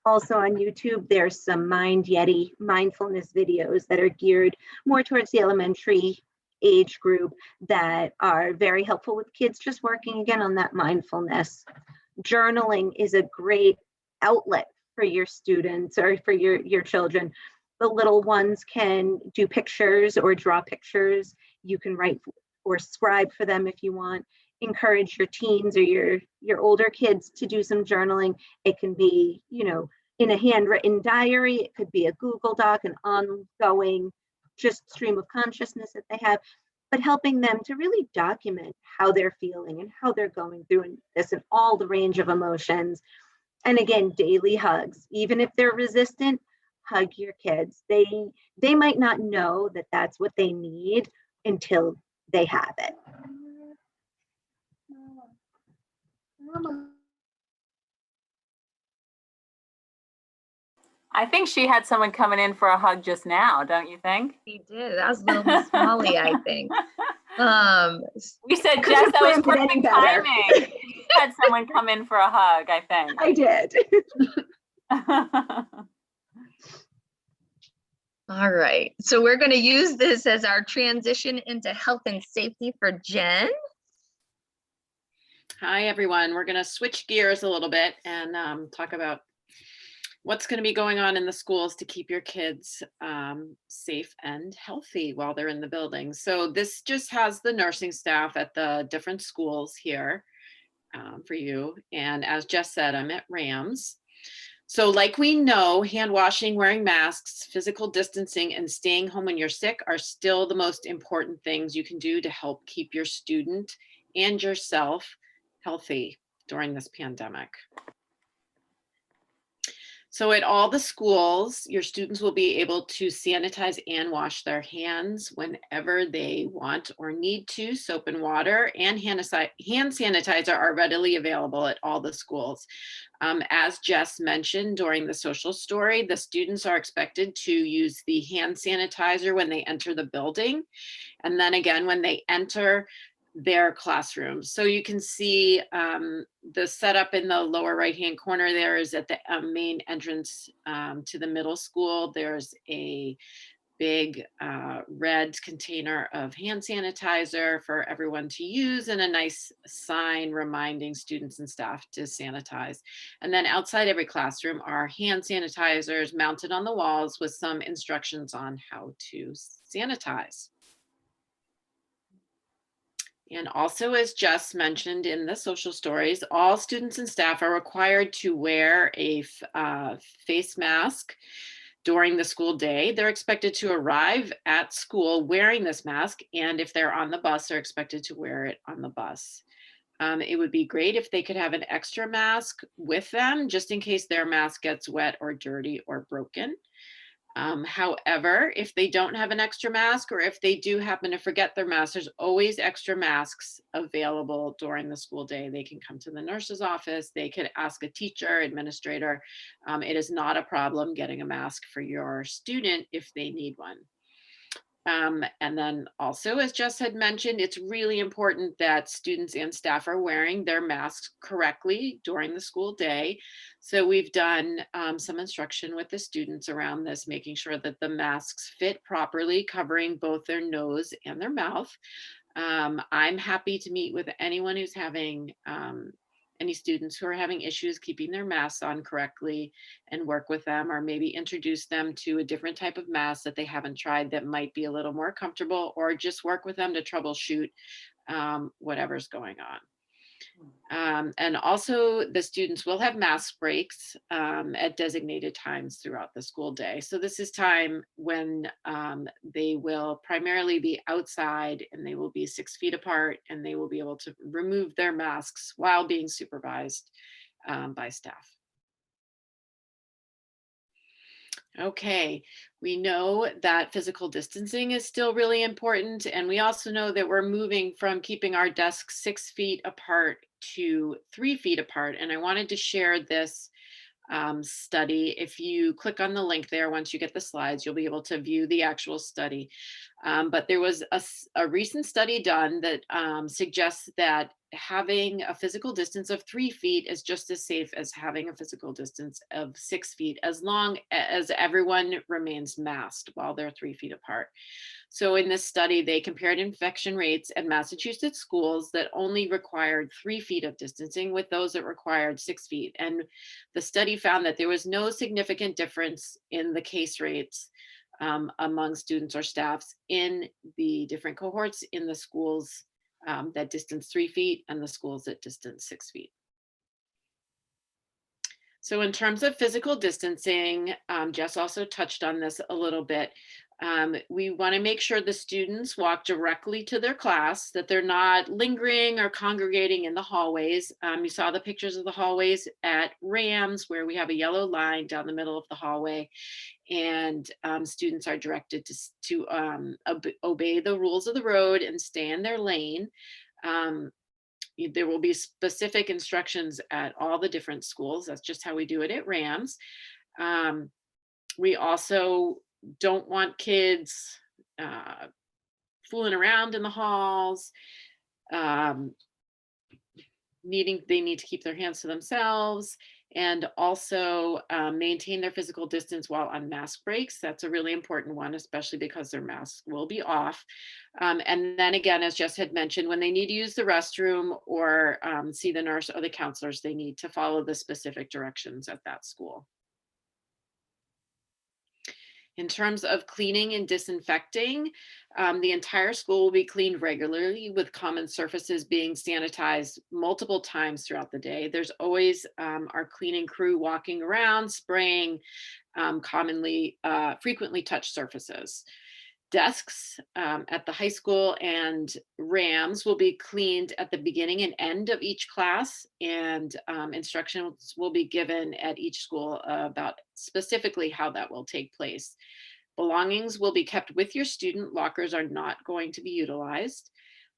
Also on YouTube, there's some Mind Yeti mindfulness videos that are geared more towards the elementary age group that are very helpful with kids just working again on that mindfulness. Journaling is a great outlet for your students or for your children. The little ones can do pictures or draw pictures. You can write or scribe for them if you want. Encourage your teens or your older kids to do some journaling. It can be, in a handwritten diary. It could be a Google Doc, an ongoing just stream of consciousness that they have, but helping them to really document how they're feeling and how they're going through this and all the range of emotions. And again, daily hugs. Even if they're resistant, hug your kids. They might not know that that's what they need until they have it. I think she had someone coming in for a hug just now, don't you think? He did. That was little Miss Molly, I think. We said, Jess, that was perfect timing. You had someone come in for a hug, I think. I did. All right. So we're going to use this as our transition into health and safety for Jen. Hi, everyone. We're going to switch gears a little bit and talk about what's going to be going on in the schools to keep your kids safe and healthy while they're in the building. So this just has the nursing staff at the different schools here for you. And as Jess said, I'm at Rams. So like we know, hand washing, wearing masks, physical distancing, and staying home when you're sick are still the most important things you can do to help keep your student and yourself healthy during this pandemic. So at all the schools, your students will be able to sanitize and wash their hands whenever they want or need to. Soap and water and hand sanitizer are readily available at all the schools. As Jess mentioned during the social story, the students are expected to use the hand sanitizer when they enter the building, and then again when they enter their classrooms. So you can see the setup in the lower right-hand corner there is at the main entrance to the middle school. There's a big red container of hand sanitizer for everyone to use and a nice sign reminding students and staff to sanitize. And then outside every classroom are hand sanitizers mounted on the walls with some instructions on how to sanitize. And also, as Jess mentioned in the social stories, all students and staff are required to wear a face mask during the school day. They're expected to arrive at school wearing this mask, and if they're on the bus, they're expected to wear it on the bus. It would be great if they could have an extra mask with them, just in case their mask gets wet or dirty or broken. However, if they don't have an extra mask, or if they do happen to forget their mask, there's always extra masks available during the school day. They can come to the nurse's office. They could ask a teacher, administrator. It is not a problem getting a mask for your student if they need one. And then also, as Jess had mentioned, it's really important that students and staff are wearing their masks correctly during the school day. So we've done some instruction with the students around this, making sure that the masks fit properly, covering both their nose and their mouth. I'm happy to meet with anyone who's having any students who are having issues keeping their masks on correctly and work with them, or maybe introduce them to a different type of mask that they haven't tried that might be a little more comfortable, or just work with them to troubleshoot whatever's going on. And also, the students will have mask breaks at designated times throughout the school day. So this is time when they will primarily be outside, and they will be 6 feet apart, and they will be able to remove their masks while being supervised by staff. Okay, we know that physical distancing is still really important, and we also know that we're moving from keeping our desks 6 feet apart to 3 feet apart. And I wanted to share this study. If you click on the link there, once you get the slides, you'll be able to view the actual study. But there was a recent study done that suggests that having a physical distance of 3 feet is just as safe as having a physical distance of 6 feet, as long as everyone remains masked while they're 3 feet apart. So in this study, they compared infection rates at Massachusetts schools that only required 3 feet of distancing with those that required 6 feet. And the study found that there was no significant difference in the case rates among students or staffs in the different cohorts in the schools that distance 3 feet and the schools that distance 6 feet. So in terms of physical distancing, Jess also touched on this a little bit. We want to make sure the students walk directly to their class, that they're not lingering or congregating in the hallways. You saw the pictures of the hallways at Rams, where we have a yellow line down the middle of the hallway, and students are directed to obey the rules of the road and stay in their lane. There will be specific instructions at all the different schools. That's just how we do it at Rams. We also don't want kids fooling around in the halls. They need to keep their hands to themselves, and also maintain their physical distance while on mask breaks. That's a really important one, especially because their masks will be off. And then again, as Jess had mentioned, when they need to use the restroom or see the nurse or the counselors, they need to follow the specific directions at that school. In terms of cleaning and disinfecting, the entire school will be cleaned regularly, with common surfaces being sanitized multiple times throughout the day. There's always our cleaning crew walking around, spraying frequently touched surfaces. Desks at the high school and Rams will be cleaned at the beginning and end of each class, and instructions will be given at each school about specifically how that will take place. Belongings will be kept with your student. Lockers are not going to be utilized.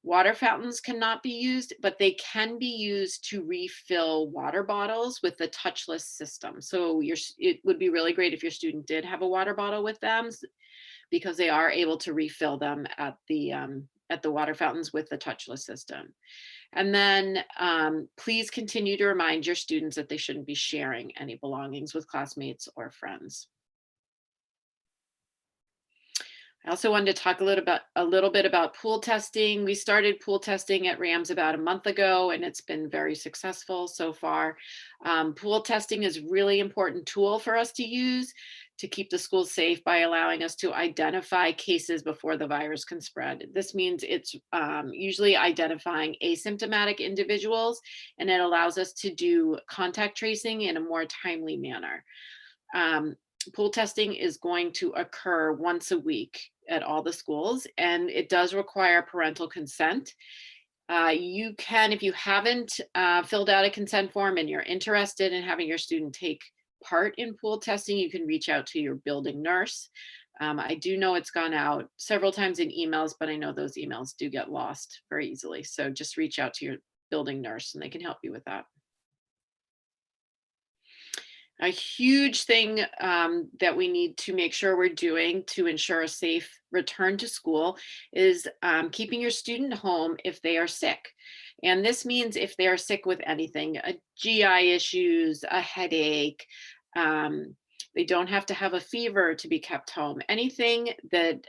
Water fountains cannot be used, but they can be used to refill water bottles with the touchless system. So it would be really great if your student did have a water bottle with them, because they are able to refill them at the water fountains with the touchless system. And then please continue to remind your students that they shouldn't be sharing any belongings with classmates or friends. I also wanted to talk a little bit about pool testing. We started pool testing at Rams about a month ago, and it's been very successful so far. Pool testing is a really important tool for us to use to keep the schools safe by allowing us to identify cases before the virus can spread. This means it's usually identifying asymptomatic individuals, and it allows us to do contact tracing in a more timely manner. Pool testing is going to occur once a week at all the schools, and it does require parental consent. You can, if you haven't filled out a consent form and you're interested in having your student take part in pool testing, you can reach out to your building nurse. I do know it's gone out several times in emails, but I know those emails do get lost very easily. So just reach out to your building nurse and they can help you with that. A huge thing that we need to make sure we're doing to ensure a safe return to school is keeping your student home if they are sick. And this means if they are sick with anything, GI issues, a headache, they don't have to have a fever to be kept home. Anything that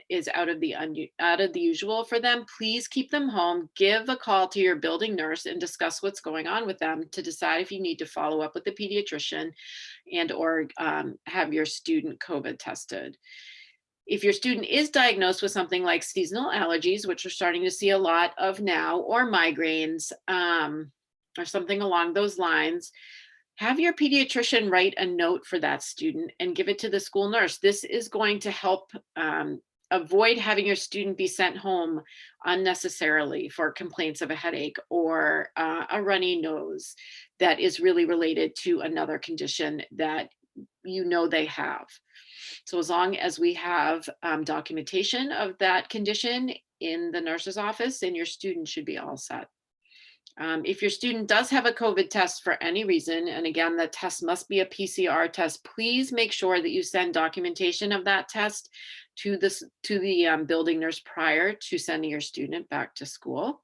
is out of the usual for them, please keep them home. Give a call to your building nurse and discuss what's going on with them to decide if you need to follow up with the pediatrician and or have your student COVID tested. If your student is diagnosed with something like seasonal allergies, which we're starting to see a lot of now, or migraines, or something along those lines, have your pediatrician write a note for that student and give it to the school nurse. This is going to help avoid having your student be sent home unnecessarily for complaints of a headache or a runny nose that is really related to another condition that you know they have. So as long as we have documentation of that condition in the nurse's office, then your student should be all set. If your student does have a COVID test for any reason, and again, the test must be a PCR test, please make sure that you send documentation of that test to the building nurse prior to sending your student back to school.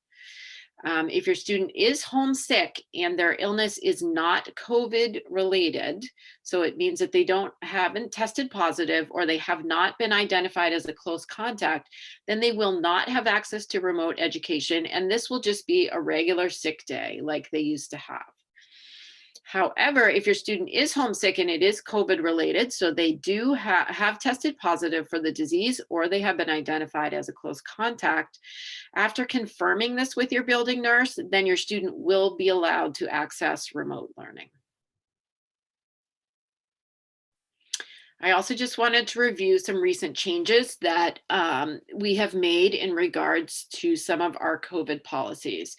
If your student is homesick and their illness is not COVID related, so it means that they haven't tested positive or they have not been identified as a close contact, then they will not have access to remote education. And this will just be a regular sick day like they used to have. However, if your student is homesick and it is COVID related, so they do have tested positive for the disease or they have been identified as a close contact, after confirming this with your building nurse, then your student will be allowed to access remote learning. I also just wanted to review some recent changes that we have made in regards to some of our COVID policies.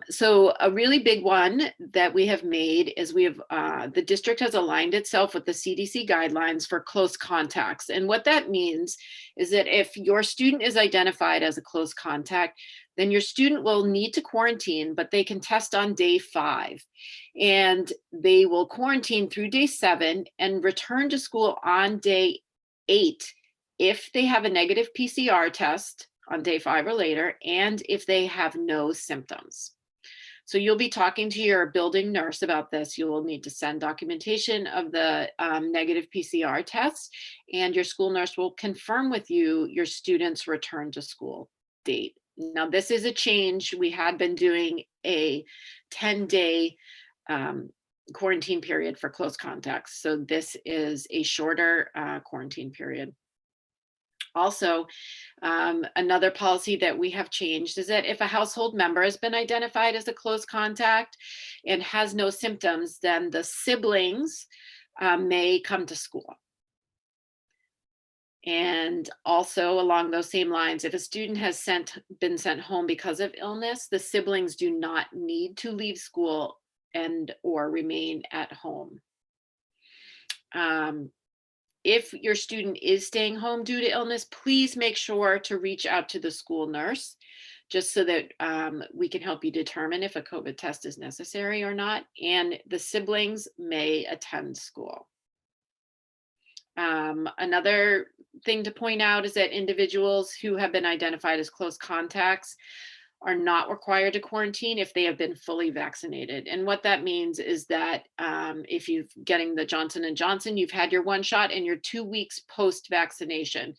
So a really big one that we have made is the district has aligned itself with the CDC guidelines for close contacts. And what that means is that if your student is identified as a close contact, then your student will need to quarantine, but they can test on day 5. And they will quarantine through day 7 and return to school on day 8 if they have a negative PCR test on day 5 or later, and if they have no symptoms. So you'll be talking to your building nurse about this. You will need to send documentation of the negative PCR tests, and your school nurse will confirm with you your student's return to school date. Now, this is a change. We had been doing a 10-day quarantine period for close contacts. So this is a shorter quarantine period. Also, another policy that we have changed is that if a household member has been identified as a close contact and has no symptoms, then the siblings may come to school. And also along those same lines, if a student has been sent home because of illness, the siblings do not need to leave school or remain at home. If your student is staying home due to illness, please make sure to reach out to the school nurse just so that we can help you determine if a COVID test is necessary or not. And the siblings may attend school. Another thing to point out is that individuals who have been identified as close contacts are not required to quarantine if they have been fully vaccinated. And what that means is that if you're getting the Johnson & Johnson, you've had your 1 shot and you're 2 weeks post-vaccination.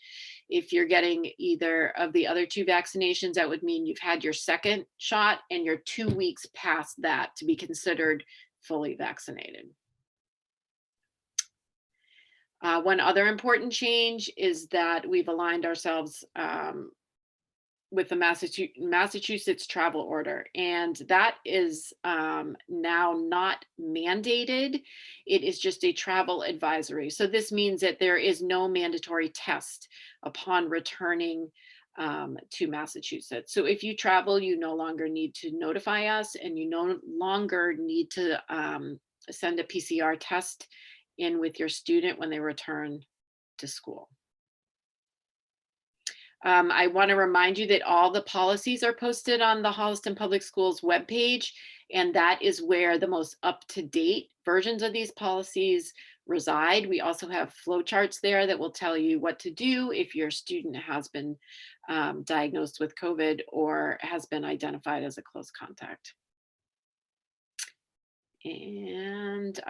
If you're getting either of the other 2 vaccinations, that would mean you've had your 2nd shot and you're 2 weeks past that to be considered fully vaccinated. One other important change is that we've aligned ourselves with the Massachusetts travel order, and that is now not mandated. It is just a travel advisory. So this means that there is no mandatory test upon returning to Massachusetts. So if you travel, you no longer need to notify us, and you no longer need to send a PCR test in with your student when they return to school. I want to remind you that all the policies are posted on the Holliston Public Schools webpage, and that is where the most up-to-date versions of these policies reside. We also have flowcharts there that will tell you what to do if your student has been diagnosed with COVID or has been identified as a close contact. And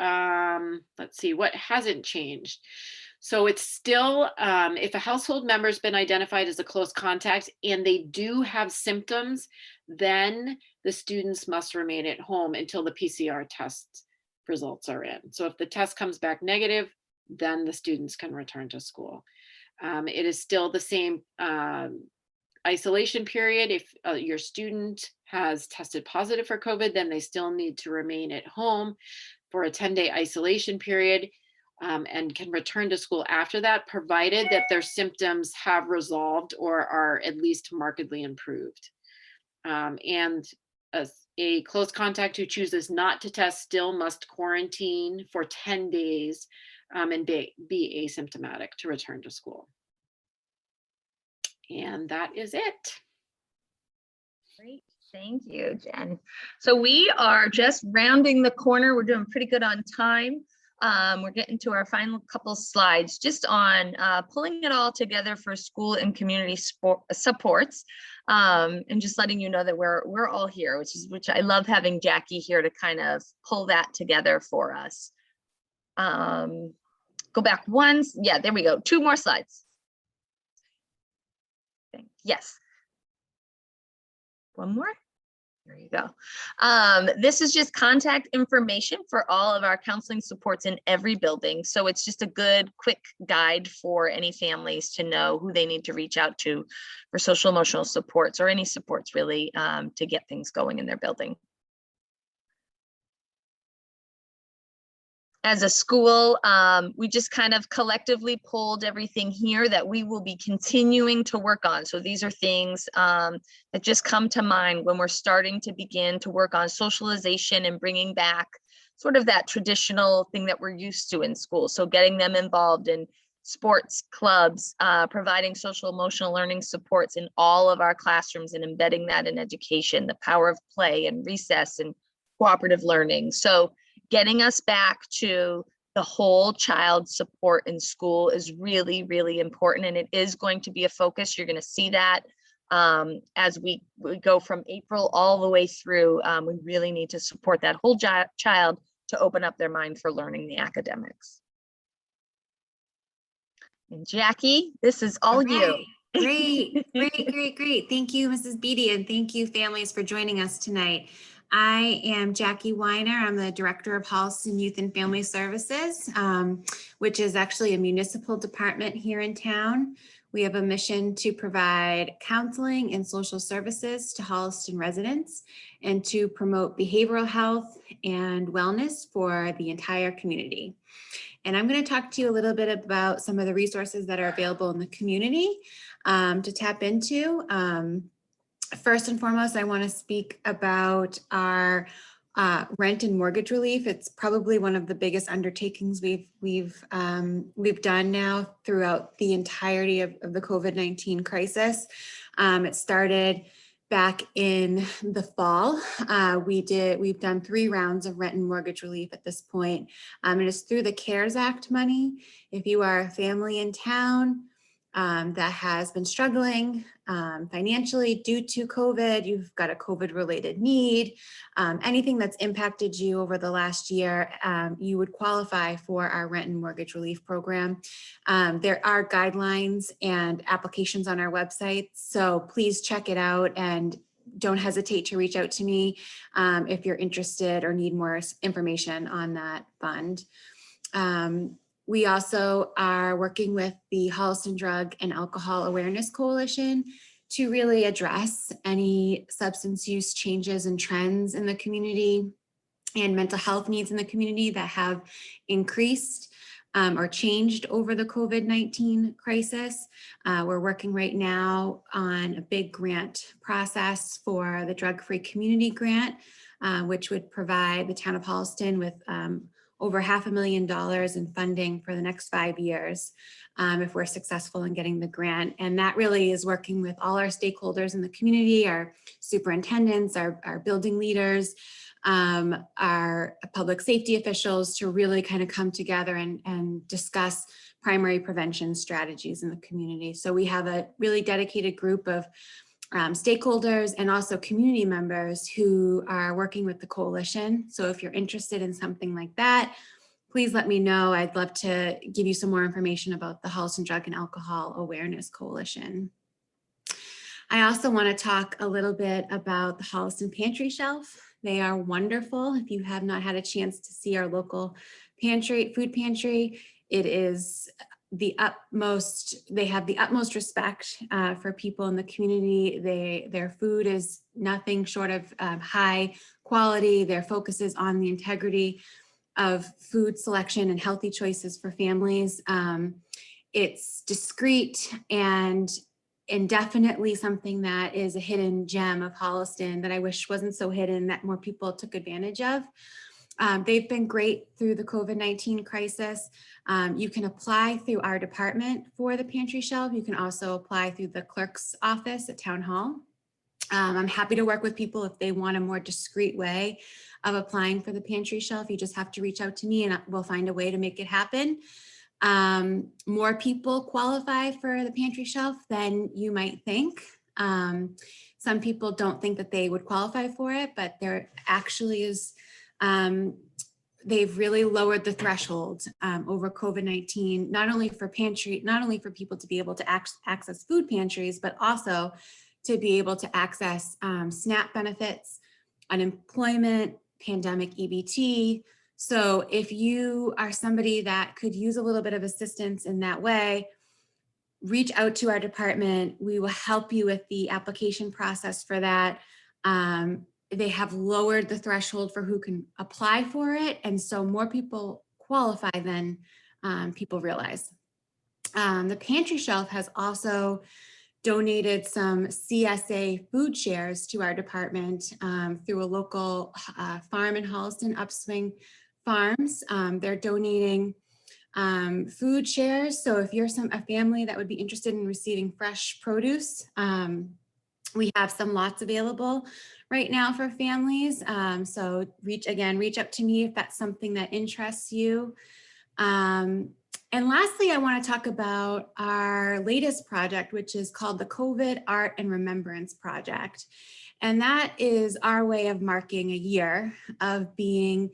let's see, what hasn't changed? So it's still, if a household member has been identified as a close contact and they do have symptoms, then the students must remain at home until the PCR test results are in. So if the test comes back negative, then the students can return to school. It is still the same isolation period. If your student has tested positive for COVID, then they still need to remain at home for a 10-day isolation period. And can return to school after that, provided that their symptoms have resolved or are at least markedly improved. And a close contact who chooses not to test still must quarantine for 10 days and be asymptomatic to return to school. And that is it. Great. Thank you, Jen. So we are just rounding the corner. We're doing pretty good on time. We're getting to our final couple slides just on pulling it all together for school and community supports, and just letting you know that we're all here, which I love having Jackie here to kind of pull that together for us. Go back once. Yeah, there we go. 2 more slides. Yes. One more. There you go. This is just contact information for all of our counseling supports in every building. So it's just a good, quick guide for any families to know who they need to reach out to for social emotional supports or any supports really to get things going in their building. As a school, we just kind of collectively pulled everything here that we will be continuing to work on. So these are things that just come to mind when we're starting to begin to work on socialization and bringing back sort of that traditional thing that we're used to in school. So getting them involved in sports clubs, providing social emotional learning supports in all of our classrooms and embedding that in education, the power of play and recess and cooperative learning. So getting us back to the whole child support in school is really, really important. And it is going to be a focus. You're going to see that as we go from April all the way through. We really need to support that whole child to open up their mind for learning the academics. And Jackie, this is all you. Great, great. Thank you, Mrs. Beatty, and thank you, families, for joining us tonight. I am Jackie Weiner. I'm the Director of Holliston Youth and Family Services, which is actually a municipal department here in town. We have a mission to provide counseling and social services to Holliston residents and to promote behavioral health and wellness for the entire community. And I'm going to talk to you a little bit about some of the resources that are available in the community to tap into. First and foremost, I want to speak about our rent and mortgage relief. It's probably one of the biggest undertakings we've done now throughout the entirety of the COVID-19 crisis. It started back in the fall. We've done 3 rounds of rent and mortgage relief at this point. It is through the CARES Act money. If you are a family in town that has been struggling financially due to COVID, you've got a COVID related need, anything that's impacted you over the last year, you would qualify for our rent and mortgage relief program. There are guidelines and applications on our website, so please check it out and don't hesitate to reach out to me if you're interested or need more information on that fund. We also are working with the Holliston Drug and Alcohol Awareness Coalition to really address any substance use changes and trends in the community and mental health needs in the community that have increased or changed over the COVID-19 crisis. We're working right now on a big grant process for the Drug-Free Community Grant, which would provide the town of Holliston with over $500,000 in funding for the next 5 years if we're successful in getting the grant. And that really is working with all our stakeholders in the community, our superintendents, our building leaders, our public safety officials, to really kind of come together and discuss primary prevention strategies in the community. So we have a really dedicated group of stakeholders and also community members who are working with the coalition. So if you're interested in something like that, please let me know. I'd love to give you some more information about the Holliston Drug and Alcohol Awareness Coalition. I also want to talk a little bit about the Holliston Pantry Shelf. They are wonderful. If you have not had a chance to see our local food pantry, it is they have the utmost respect for people in the community. Their food is nothing short of high quality. Their focus is on the integrity of food selection and healthy choices for families. It's discreet and definitely something that is a hidden gem of Holliston that I wish wasn't so hidden, that more people took advantage of. They've been great through the COVID-19 crisis. You can apply through our department for the pantry shelf. You can also apply through the clerk's office at Town Hall. I'm happy to work with people if they want a more discreet way of applying for the pantry shelf. You just have to reach out to me and we'll find a way to make it happen. More people qualify for the pantry shelf than you might think. Some people don't think that they would qualify for it, but there actually is they've really lowered the threshold over COVID-19, not only for people to be able to access food pantries, but also to be able to access SNAP benefits, unemployment, pandemic EBT. So if you are somebody that could use a little bit of assistance in that way, reach out to our department. We will help you with the application process for that. They have lowered the threshold for who can apply for it. And so more people qualify than people realize. The pantry shelf has also donated some CSA food shares to our department through a local farm in Holliston, Upswing Farms. They're donating food shares. So if you're a family that would be interested in receiving fresh produce, we have some lots available right now for families. So reach out to me if that's something that interests you. And lastly, I want to talk about our latest project, which is called the COVID Art and Remembrance Project. And that is our way of marking a year of being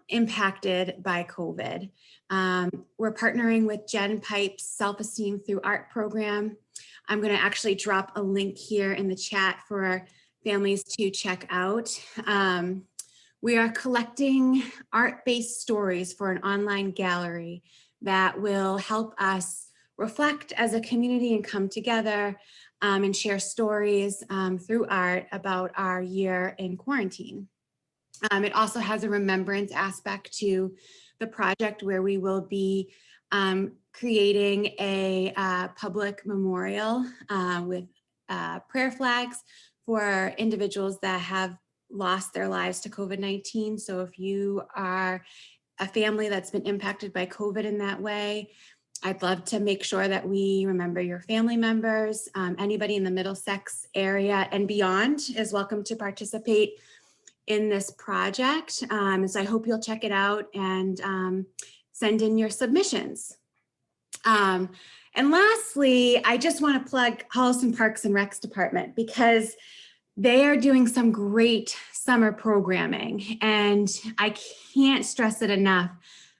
impacted by COVID. We're partnering with Jen Pipe's Self-Esteem Through Art program. I'm going to actually drop a link here in the chat for families to check out. We are collecting art-based stories for an online gallery that will help us reflect as a community and come together and share stories through art about our year in quarantine. It also has a remembrance aspect to the project where we will be creating a public memorial with prayer flags for individuals that have lost their lives to COVID-19. So if you are a family that's been impacted by COVID in that way, I'd love to make sure that we remember your family members. Anybody in the Middlesex area and beyond is welcome to participate in this project. So I hope you'll check it out and send in your submissions. And lastly, I just want to plug Holliston Parks and Recs Department because they are doing some great summer programming, and I can't stress it enough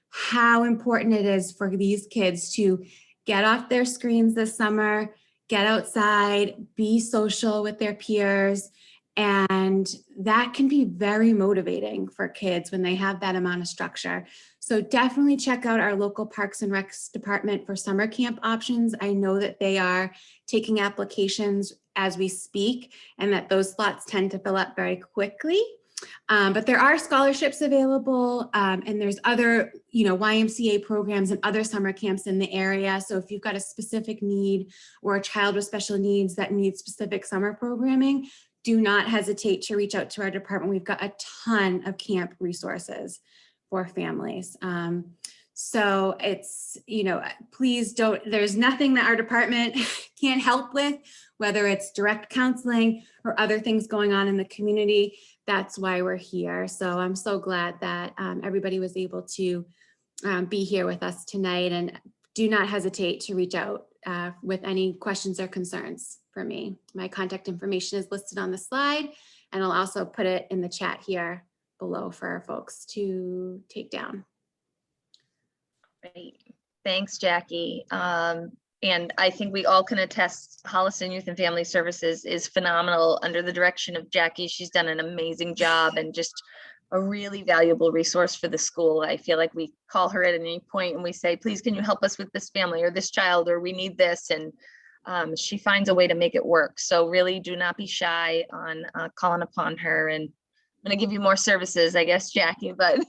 how important it is for these kids to get off their screens this summer, get outside, be social with their peers, And that can be very motivating for kids when they have that amount of structure. So definitely check out our local Parks and Recs department for summer camp options. I know that they are taking applications as we speak, and that those slots tend to fill up very quickly. But there are scholarships available, and there's other, YMCA programs and other summer camps in the area. So if you've got a specific need or a child with special needs that needs specific summer programming, do not hesitate to reach out to our department. We've got a ton of camp resources for families. So it's, please don't, there's nothing that our department can't help with, whether it's direct counseling or other things going on in the community. That's why we're here. So I'm so glad that everybody was able to be here with us tonight, and do not hesitate to reach out with any questions or concerns for me. My contact information is listed on the slide, and I'll also put it in the chat here below for folks to take down. Great. Thanks, Jackie. And I think we all can attest Holliston Youth and Family Services is phenomenal under the direction of Jackie. She's done an amazing job and just a really valuable resource for the school. I feel like we call her at any point and we say, please, can you help us with this family or this child, or we need this. And she finds a way to make it work. So really do not be shy on calling upon her. And I'm going to give you more services, I guess, Jackie, but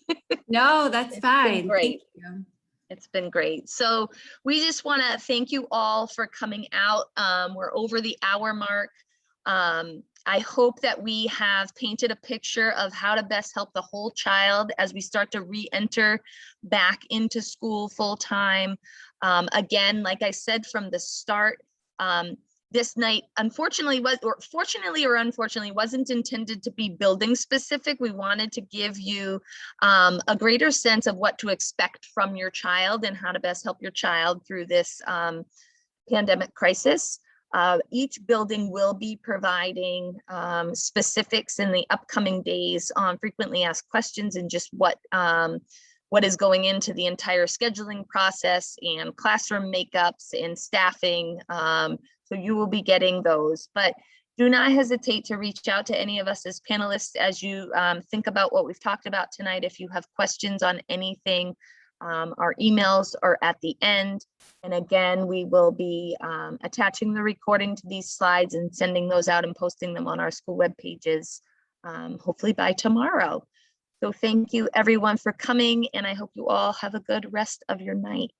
No, that's fine. great. Thank you. It's been great. So we just want to thank you all for coming out. We're over the hour mark. I hope that we have painted a picture of how to best help the whole child as we start to re-enter back into school full time. Again, like I said from the start, this night, unfortunately, fortunately or unfortunately, wasn't intended to be building specific. We wanted to give you a greater sense of what to expect from your child and how to best help your child through this pandemic crisis. Each building will be providing specifics in the upcoming days on frequently asked questions and just what is going into the entire scheduling process and classroom makeups and staffing. So you will be getting those, but do not hesitate to reach out to any of us as panelists as you think about what we've talked about tonight. If you have questions on anything, our emails are at the end. And again, we will be attaching the recording to these slides and sending those out and posting them on our school web pages, hopefully by tomorrow. So thank you everyone for coming, and I hope you all have a good rest of your night.